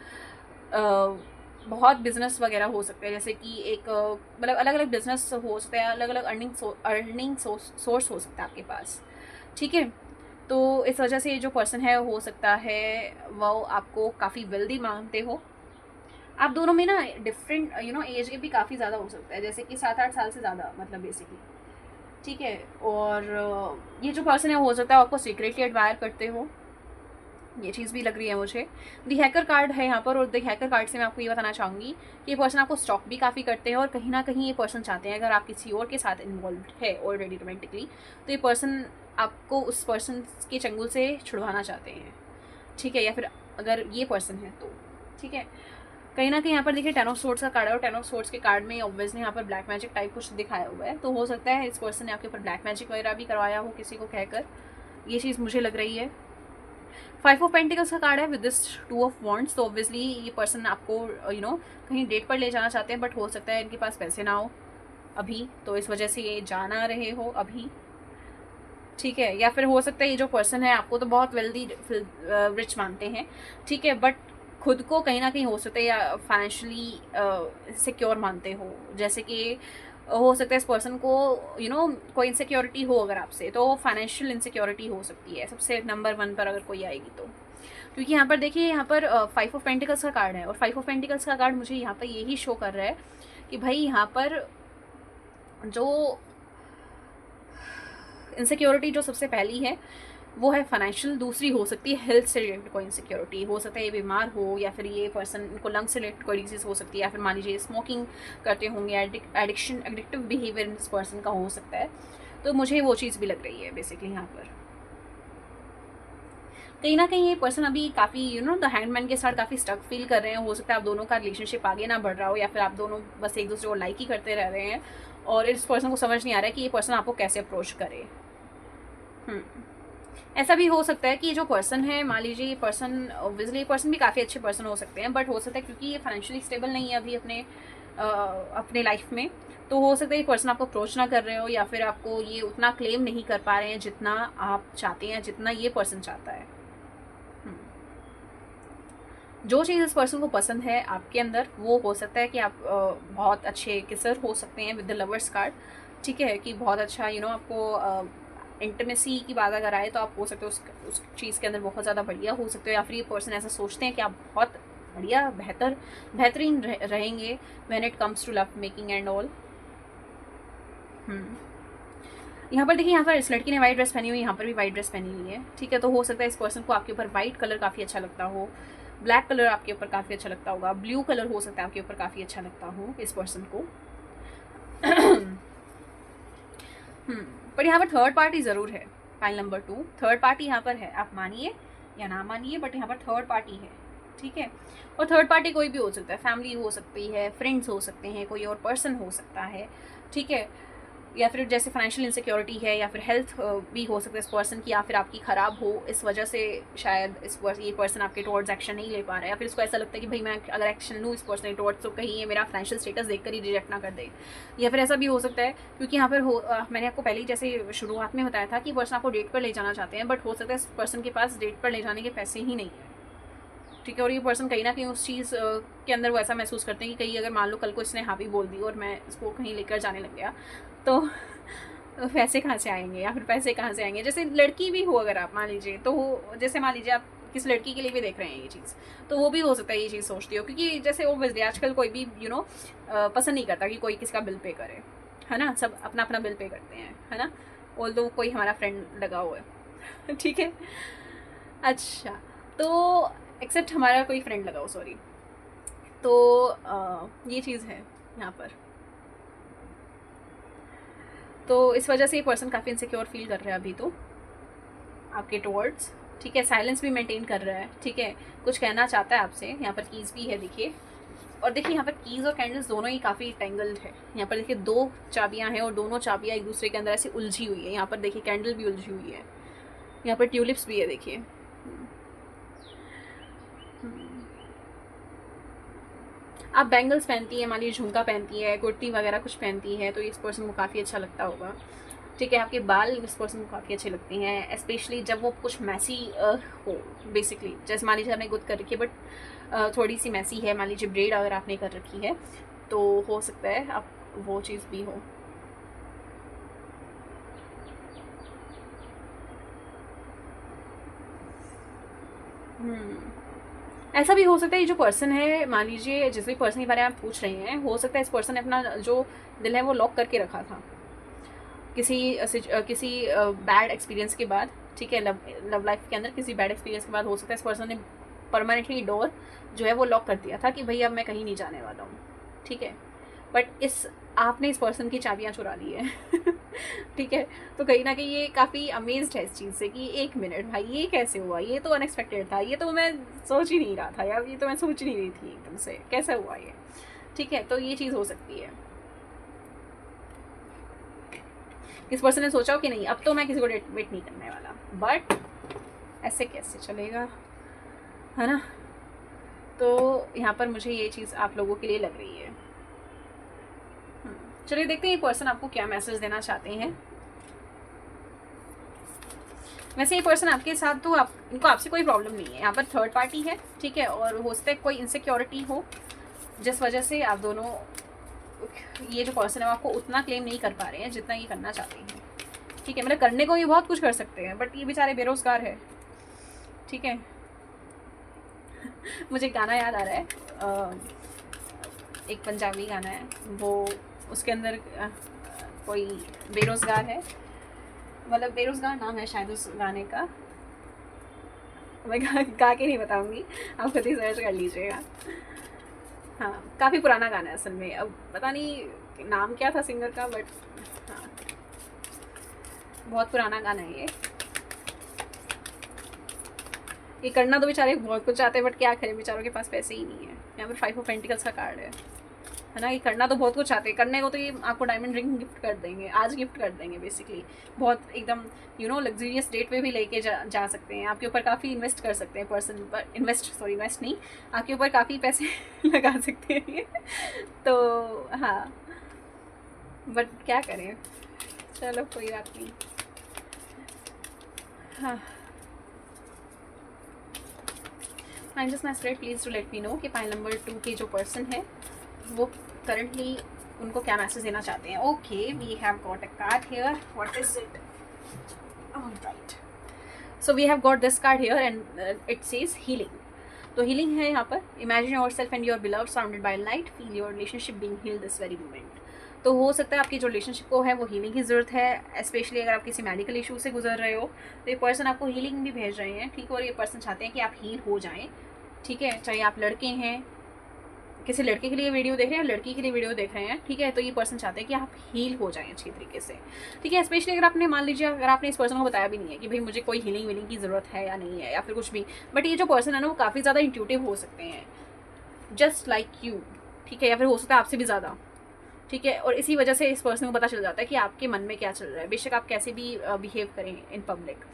बहुत बिजनेस वगैरह हो सकता है, जैसे कि एक मतलब अलग अलग बिजनेस हो सकता है, अलग अलग अर्निंग सोर्स हो सकता है आपके पास, ठीक है। तो इस वजह से जो पर्सन है हो सकता है वो आपको काफ़ी वेल्दी मानते हो। आप दोनों में ना डिफरेंट एज गैप भी काफ़ी ज़्यादा हो सकता है, जैसे कि 7-8 साल से ज़्यादा, मतलब बेसिकली, ठीक है। और ये जो पर्सन है हो सकता है आपको सीक्रेटली एडमायर करते हो, ये चीज़ भी लग रही है मुझे। दी हैकर कार्ड है यहाँ पर, और दी हैकर कार्ड से मैं आपको ये बताना चाहूँगी कि ये पर्सन आपको स्टॉक भी काफ़ी करते हैं, और कहीं ना कहीं ये पर्सन चाहते हैं अगर आप किसी और के साथ इन्वॉल्व है ऑलरेडी रोमांटिकली, तो ये पर्सन आपको उस पर्सन के चंगुल से छुड़वाना चाहते हैं, ठीक है। या फिर अगर ये पर्सन है तो, ठीक है। कहीं ना कहीं यहाँ पर देखिए 10 ऑफ सोर्ड्स का कार्ड है, और 10 ऑफ सोर्ड्स के कार्ड में ऑब्वियसली यहाँ पर ब्लैक मैजिक टाइप कुछ दिखाया हुआ है, तो हो सकता है इस पर्सन ने आपके ऊपर ब्लैक मैजिक वगैरह भी करवाया हो किसी को कहकर, ये चीज़ मुझे लग रही है। 5 ऑफ पेंटिकल्स का कार्ड है विद दिस 2 ऑफ वॉन्ड्स, तो ऑब्वियसली ये पर्सन आपको कहीं डेट पर ले जाना चाहते हैं, बट हो सकता है इनके पास पैसे ना हो अभी, तो इस वजह से ये जा ना रहे हो अभी, ठीक है। या फिर हो सकता है ये जो पर्सन है आपको तो बहुत वेल्दी रिच मानते हैं, ठीक है, बट खुद को कहीं ना कहीं हो सकता है या फाइनेंशियली सिक्योर मानते हो, जैसे कि हो सकता है इस पर्सन को कोई इनसिक्योरिटी हो अगर आपसे, तो फाइनेंशियल इनसिक्योरिटी हो सकती है सबसे नंबर 1 पर अगर कोई आएगी तो, क्योंकि यहाँ पर देखिए यहाँ पर 5 ऑफ पेंटिकल्स का कार्ड है, और 5 ऑफ पेंटिकल्स का कार्ड मुझे यहाँ पर यही शो कर रहा है कि भाई यहाँ पर जो इनसिक्योरिटी जो सबसे पहली है वो है फाइनेंशियल, दूसरी हो सकती है हेल्थ से रिलेटेड कोई इनसिक्योरिटी, हो सकता है ये बीमार हो, या फिर ये पर्सन को लंग से रिलेटेड कोई डिजीज़ हो सकती है, या फिर मान लीजिए स्मोकिंग करते होंगे, एडिक्टिव बिहेवियर इस पर्सन का हो सकता है, तो मुझे वो चीज़ भी लग रही है बेसिकली यहाँ पर। कहीं ना कहीं ये पर्सन अभी काफ़ी द हैंडमैन के साथ काफ़ी स्टक फील कर रहे हैं, हो सकता है आप दोनों का रिलेशनशिप आगे ना बढ़ रहा हो, या फिर आप दोनों बस एक दूसरे को लाइक ही करते रह रहे हैं, और इस पर्सन को समझ नहीं आ रहा है कि ये पर्सन आपको कैसे अप्रोच करे। ऐसा भी हो सकता है कि जो पर्सन है, मान लीजिए ये पर्सन, ऑब्वियसली ये पर्सन भी काफ़ी अच्छे पर्सन हो सकते हैं, बट हो सकता है क्योंकि ये फाइनेंशियली स्टेबल नहीं है अभी अपने लाइफ में, तो हो सकता है ये पर्सन आपको अप्रोच ना कर रहे हो, या फिर आपको ये उतना क्लेम नहीं कर पा रहे हैं जितना आप चाहते हैं, जितना ये पर्सन चाहता है। जो चीज़ इस पर्सन को पसंद है आपके अंदर, वो हो सकता है कि आप बहुत अच्छे किसर हो सकते हैं विद द लवर्स कार्ड, ठीक है, कि बहुत अच्छा आपको इंटीमेसी की बात अगर आए तो आप हो सकते हो उस चीज़ के अंदर बहुत ज़्यादा बढ़िया हो सकते हो, या फिर ये पर्सन ऐसा सोचते हैं कि आप बहुत बढ़िया बेहतरीन रहेंगे when it comes to love making and all. यहाँ पर देखिए, यहाँ पर इस लड़की ने वाइट ड्रेस पहनी हुई है, यहाँ पर भी वाइट ड्रेस पहनी हुई है, ठीक है। तो हो सकता है इस पर्सन को आपके ऊपर वाइट कलर काफ़ी अच्छा लगता हो, ब्लैक कलर आपके ऊपर काफ़ी अच्छा लगता होगा, ब्लू कलर हो सकता है आपके ऊपर काफ़ी अच्छा लगता हो इस पर्सन को। पर यहाँ पर थर्ड पार्टी ज़रूर है। फाइल नंबर 2 थर्ड पार्टी यहाँ पर है, आप मानिए या ना मानिए, बट यहाँ पर थर्ड पार्टी है, ठीक है। और थर्ड पार्टी कोई भी हो सकता है, फैमिली हो सकती है, फ्रेंड्स हो सकते हैं, कोई और पर्सन हो सकता है, ठीक है। या फिर जैसे फाइनेंशियल इनसिक्योरिटी है, या फिर हेल्थ भी हो सकता है इस पर्सन की, या फिर आपकी ख़राब हो, इस वजह से शायद ये पर्सन आपके टुवर्ड्स एक्शन नहीं ले पा रहा है, या फिर इसको ऐसा लगता है कि भाई मैं अगर एक्शन लूँ इस पर्सन के टुवर्ड्स तो कहीं ये मेरा फाइनेंशियल स्टेटस देखकर ही रिजेक्ट ना कर दे। या फिर ऐसा भी हो सकता है क्योंकि यहाँ पर मैंने आपको पहले ही जैसे शुरुआत में बताया था कि पर्सन आपको डेट पर ले जाना चाहते हैं, बट हो सकता है इस पर्सन के पास डेट पर ले जाने के पैसे ही नहीं है, ठीक है। और ये पर्सन कहीं ना कहीं उस चीज़ के अंदर वो ऐसा महसूस करते हैं कि कहीं अगर मान लो कल को इसने हाँ भी बोल दी और मैं इसको कहीं लेकर जाने लग गया तो पैसे कहाँ से आएंगे, या फिर पैसे कहाँ से आएंगे। जैसे लड़की भी हो अगर आप मान लीजिए, तो जैसे मान लीजिए आप किस लड़की के लिए भी देख रहे हैं ये चीज़, तो वो भी हो सकता है ये चीज़ सोचती हो, क्योंकि जैसे ओब्वियसली आजकल कोई भी पसंद नहीं करता कि कोई किसका बिल पे करे, है ना। सब अपना अपना बिल पे करते हैं, है ना। ऑल्दो कोई हमारा फ्रेंड लगा हुआ है ठीक है। अच्छा, तो एक्सेप्ट हमारा कोई फ्रेंड लगाओ, सॉरी, तो ये चीज़ है यहाँ पर। तो इस वजह से ये पर्सन काफ़ी इनसिक्योर फील कर रहा है अभी तो आपके टुवर्ड्स, ठीक है। साइलेंस भी मेंटेन कर रहा है, ठीक है। कुछ कहना चाहता है आपसे। यहाँ पर कीज़ भी है देखिए, और देखिए यहाँ पर कीज़ और कैंडल्स दोनों ही काफ़ी टेंगल्ड है। यहाँ पर देखिए 2 चाबियाँ हैं और दोनों चाबियाँ एक दूसरे के अंदर ऐसे उलझी हुई है। यहाँ पर देखिए कैंडल भी उलझी हुई है, यहाँ पर ट्यूलिप्स भी है देखिए। आप बैंगल्स पहनती हैं, मान लीजिए झुमका पहनती है, कुर्ती वगैरह कुछ पहनती है, तो इस पर्सन को काफ़ी अच्छा लगता होगा, ठीक है। आपके बाल इस पर्सन को काफ़ी अच्छे लगते हैं, स्पेशली जब वो कुछ मैसी हो बेसिकली। जैसे मान लीजिए आपने गुद कर रखी है बट थोड़ी सी मैसी है, मान लीजिए ब्रेड अगर आपने कर रखी है, तो हो सकता है आप वो चीज़ भी हो। ऐसा भी हो सकता है ये जो पर्सन है, मान लीजिए जिस भी पर्सन के बारे में आप पूछ रहे हैं, हो सकता है इस पर्सन ने अपना जो दिल है वो लॉक करके रखा था किसी बैड एक्सपीरियंस के बाद, ठीक है। लव लाइफ के अंदर किसी बैड एक्सपीरियंस के बाद हो सकता है इस पर्सन ने परमानेंटली डोर जो है वो लॉक कर दिया था कि भाई अब मैं कहीं नहीं जाने वाला हूँ, ठीक है। बट आपने इस पर्सन की चाबियाँ चुरा ली है ठीक है। तो कहीं ना कहीं ये काफ़ी अमेज्ड है इस चीज़ से कि 1 मिनट भाई ये कैसे हुआ, ये तो अनएक्सपेक्टेड था, ये तो मैं सोच ही नहीं रहा था यार, ये तो मैं सोच नहीं रही थी एकदम से, कैसा हुआ ये, ठीक है। तो ये चीज़ हो सकती है। इस पर्सन ने सोचा हो कि नहीं अब तो मैं किसी को वेट नहीं करने वाला, बट ऐसे कैसे चलेगा, है ना। तो यहाँ पर मुझे ये चीज़ आप लोगों के लिए लग रही है। चलिए देखते हैं ये पर्सन आपको क्या मैसेज देना चाहते हैं। वैसे ये पर्सन आपके साथ तो इनको आपसे कोई प्रॉब्लम नहीं है, यहाँ पर थर्ड पार्टी है, ठीक है। और हो सकता है कोई इनसिक्योरिटी हो जिस वजह से आप दोनों, ये जो पर्सन है वो आपको उतना क्लेम नहीं कर पा रहे हैं जितना ये करना चाहते हैं, ठीक है। मतलब करने को ये बहुत कुछ कर सकते हैं बट ये बेचारे बेरोजगार है, ठीक है मुझे गाना याद आ रहा है, एक पंजाबी गाना है वो, उसके अंदर कोई बेरोज़गार है, मतलब बेरोज़गार नाम है शायद उस गाने का, मैं गा के नहीं बताऊंगी, आप खुद ही सर्च कर लीजिएगा। हाँ, काफ़ी पुराना गाना है असल में, अब पता नहीं नाम क्या था सिंगर का, बट हाँ बहुत पुराना गाना है ये करना तो बेचारे बहुत कुछ चाहते हैं बट क्या करें, बेचारों के पास पैसे ही नहीं है। यहाँ पर 5 ऑफ पेंटिकल्स का कार्ड है ना। ये करना तो बहुत कुछ चाहते हैं, करने को तो ये आपको डायमंड रिंग गिफ्ट कर देंगे, आज गिफ्ट कर देंगे बेसिकली, बहुत एकदम लग्जरियस डेट पे भी लेके जा सकते हैं, आपके ऊपर काफ़ी इन्वेस्ट कर सकते हैं पर्सन, पर इन्वेस्ट नहीं, आपके ऊपर काफ़ी पैसे लगा सकते हैं ये तो हाँ, बट क्या करें, चलो कोई बात नहीं। हाँ, I just my spread please to let me know कि फाइल नंबर 2 की जो पर्सन है वो करंटली उनको क्या मैसेज देना चाहते हैं। Okay, we have got a card here, what is it, alright, so we have got this card here and it says healing. तो हीलिंग है यहाँ पर, imagine yourself and your beloved surrounded by light, feel your relationship being healed this very moment. तो हो सकता है आपकी जो रिलेशनशिप को है वो हीलिंग की ज़रूरत है, स्पेशली अगर आप किसी मेडिकल इशू से गुजर रहे हो तो ये पर्सन आपको हीलिंग भी भेज रहे हैं, ठीक है। और ये पर्सन चाहते हैं कि आप हील हो जाएं, ठीक है। चाहे आप लड़के हैं, किसी लड़के के लिए वीडियो देख रहे हैं, लड़की के लिए वीडियो देख रहे हैं, ठीक है। तो ये पर्सन चाहते हैं कि आप हील हो जाएं अच्छी तरीके से, ठीक है। स्पेशली अगर आपने मान लीजिए अगर आपने इस पर्सन को बताया भी नहीं है कि भाई मुझे कोई हीलिंग की ज़रूरत है या नहीं है या फिर कुछ भी, बट ये जो पर्सन है ना वो काफ़ी ज़्यादा इंट्यूटिव हो सकते हैं, जस्ट लाइक यू, ठीक है। या फिर हो सकता है आपसे भी ज़्यादा, ठीक है। और इसी वजह से इस पर्सन को पता चल जाता है कि आपके मन में क्या चल रहा है, बेशक आप कैसे भी बिहेव करें इन पब्लिक,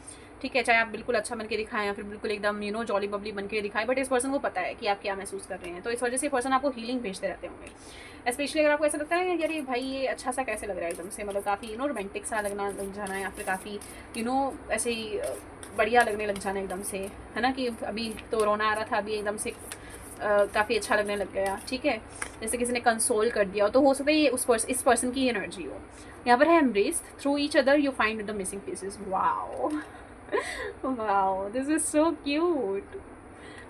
ठीक है, चाहे आप बिल्कुल अच्छा बन के दिखाएं या फिर बिल्कुल एकदम जॉली बबली बन के दिखाएं, बट इस पर्सन को पता है कि आप क्या महसूस कर रहे हैं। तो इस वजह से पर्सन आपको हीलिंग भेजते रहते होंगे। स्पेशली अगर आपको ऐसा लगता है यार ये भाई ये अच्छा सा कैसे लग रहा है एकदम से, मतलब काफ़ी रोमांटिक सा लग जाना, या फिर काफ़ी ऐसे ही बढ़िया लगने लग जाना एकदम से, है ना, कि अभी तो रोना आ रहा था, अभी एकदम से काफ़ी अच्छा लगने लग गया, ठीक है, जैसे किसी ने कंसोल कर दिया हो, तो हो सकता है ये इस पर्सन की एनर्जी हो। यहाँ पर है embrace through each other you find the missing pieces. Wow wow, this is so cute.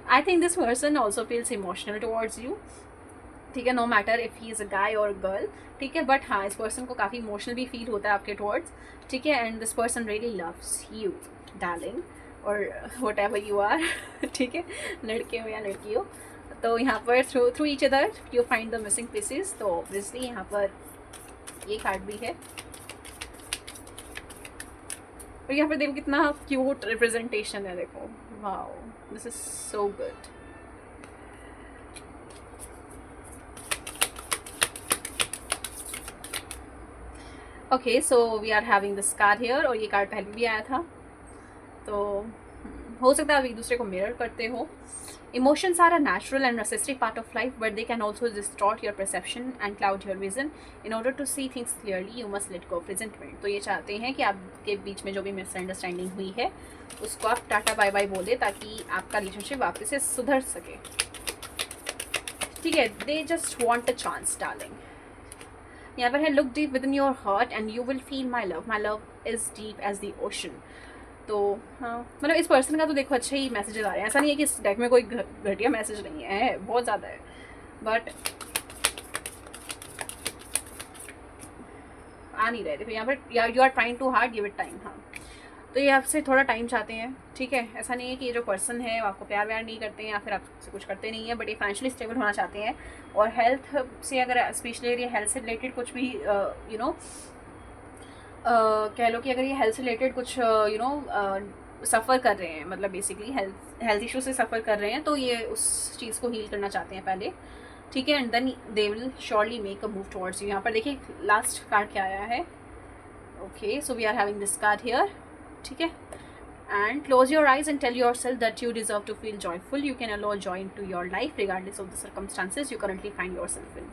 I think this person also feels emotional towards you, ठीक है, no matter if he is a guy or girl, ठीक है, बट हाँ इस पर्सन को काफ़ी इमोशनल भी फील होता है आपके टुवर्ड्स, ठीक है, and this person really loves you darling, और वट एवर यू आर, ठीक है, लड़के हो या लड़की हो। तो यहाँ पर through each other you find the missing pieces. तो ऑब्वियसली यहाँ पर ये कार्ड भी है, और यहाँ पर देखो कितना क्यूट रिप्रेजेंटेशन है, देखो, wow, this is so good. Okay, so we are having this card here, और ये कार्ड पहले भी आया था, तो हो सकता है आप एक दूसरे को मिरर करते हो। Emotions are a natural and necessary part of life, but they can also distort your perception and cloud your vision. In order to see things clearly, you must let go of resentment. तो ये चाहते हैं कि आपके बीच में जो भी मिसअंडरस्टैंडिंग हुई है उसको आप टाटा बाय बाय बोले, ताकि आपका रिलेशनशिप वापस से सुधर सके, ठीक है। They just want a chance, darling. यहाँ पर है look deep within your heart and you will feel my love. My love is deep as the ocean. तो हाँ, मतलब इस पर्सन का तो देखो अच्छे ही मैसेजेस आ रहे हैं, ऐसा नहीं है कि इस डेक में कोई घटिया मैसेज नहीं है, बहुत ज़्यादा है, बट आ नहीं रहे। देखो यहाँ पर you are trying too hard, give it time. हाँ, तो ये आपसे थोड़ा टाइम चाहते हैं, ठीक है, ऐसा नहीं है कि ये जो पर्सन है वो आपको प्यार व्यार नहीं करते हैं या फिर आपसे कुछ करते नहीं है, बट ये फाइनेंशियली स्टेबल होना चाहते हैं। और हेल्थ से, अगर स्पेशली ये हेल्थ से रिलेटेड कुछ भी कह लो कि अगर ये हेल्थ से रिलेटेड कुछ सफ़र कर रहे हैं, मतलब बेसिकली हेल्थ इशू से सफ़र कर रहे हैं, तो ये उस चीज़ को हील करना चाहते हैं पहले, ठीक है, and then they will surely make a move towards you. यहाँ पर देखिए लास्ट कार्ड क्या आया है। Okay, so we are having this card here, ठीक है, and close your eyes and tell yourself that you deserve to feel joyful. You can allow joy into your life regardless of the circumstances you currently find yourself in.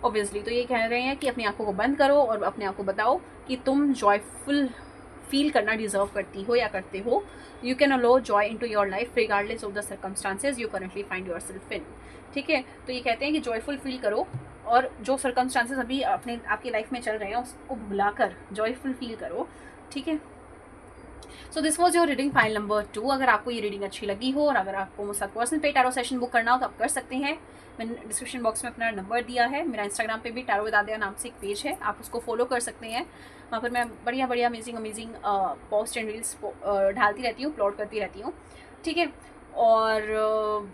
Obviously, तो ये कह रहे हैं कि अपनी आंखों को बंद करो और अपने आप को बताओ कि तुम जॉयफुल फील करना डिजर्व करती हो या करते हो। You can allow joy into your life regardless of the circumstances you currently find yourself in, ठीक है। तो ये कहते हैं कि जॉयफुल फील करो और जो सर्कमस्टांसेज अभी आपकी लाइफ में चल रहे हैं उसको भुलाकर जॉयफुल फील करो, ठीक है। सो this was your reading file number 2। अगर आपको ये रीडिंग अच्छी लगी हो और अगर आपको मुझसे पर्सनल पे टैरो सेशन बुक करना हो तो आप कर सकते हैं। मैंने डिस्क्रिप्शन बॉक्स में अपना नंबर दिया है। मेरा इंस्टाग्राम पे भी टैरो विद आद्या नाम से एक पेज है, आप उसको फॉलो कर सकते हैं। वहाँ पर मैं बढ़िया अमेजिंग पोस्ट एंड रील्स डालती रहती हूँ, अपलोड करती रहती हूँ, ठीक है। और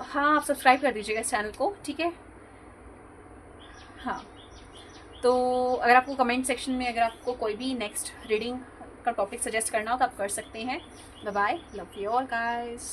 हाँ, आप सब्सक्राइब कर दीजिएगा इस चैनल को, ठीक है। हाँ, तो अगर आपको कमेंट सेक्शन में अगर आपको कोई भी नेक्स्ट रीडिंग का टॉपिक सजेस्ट करना हो तो आप कर सकते हैं। Bye bye, love you all guys.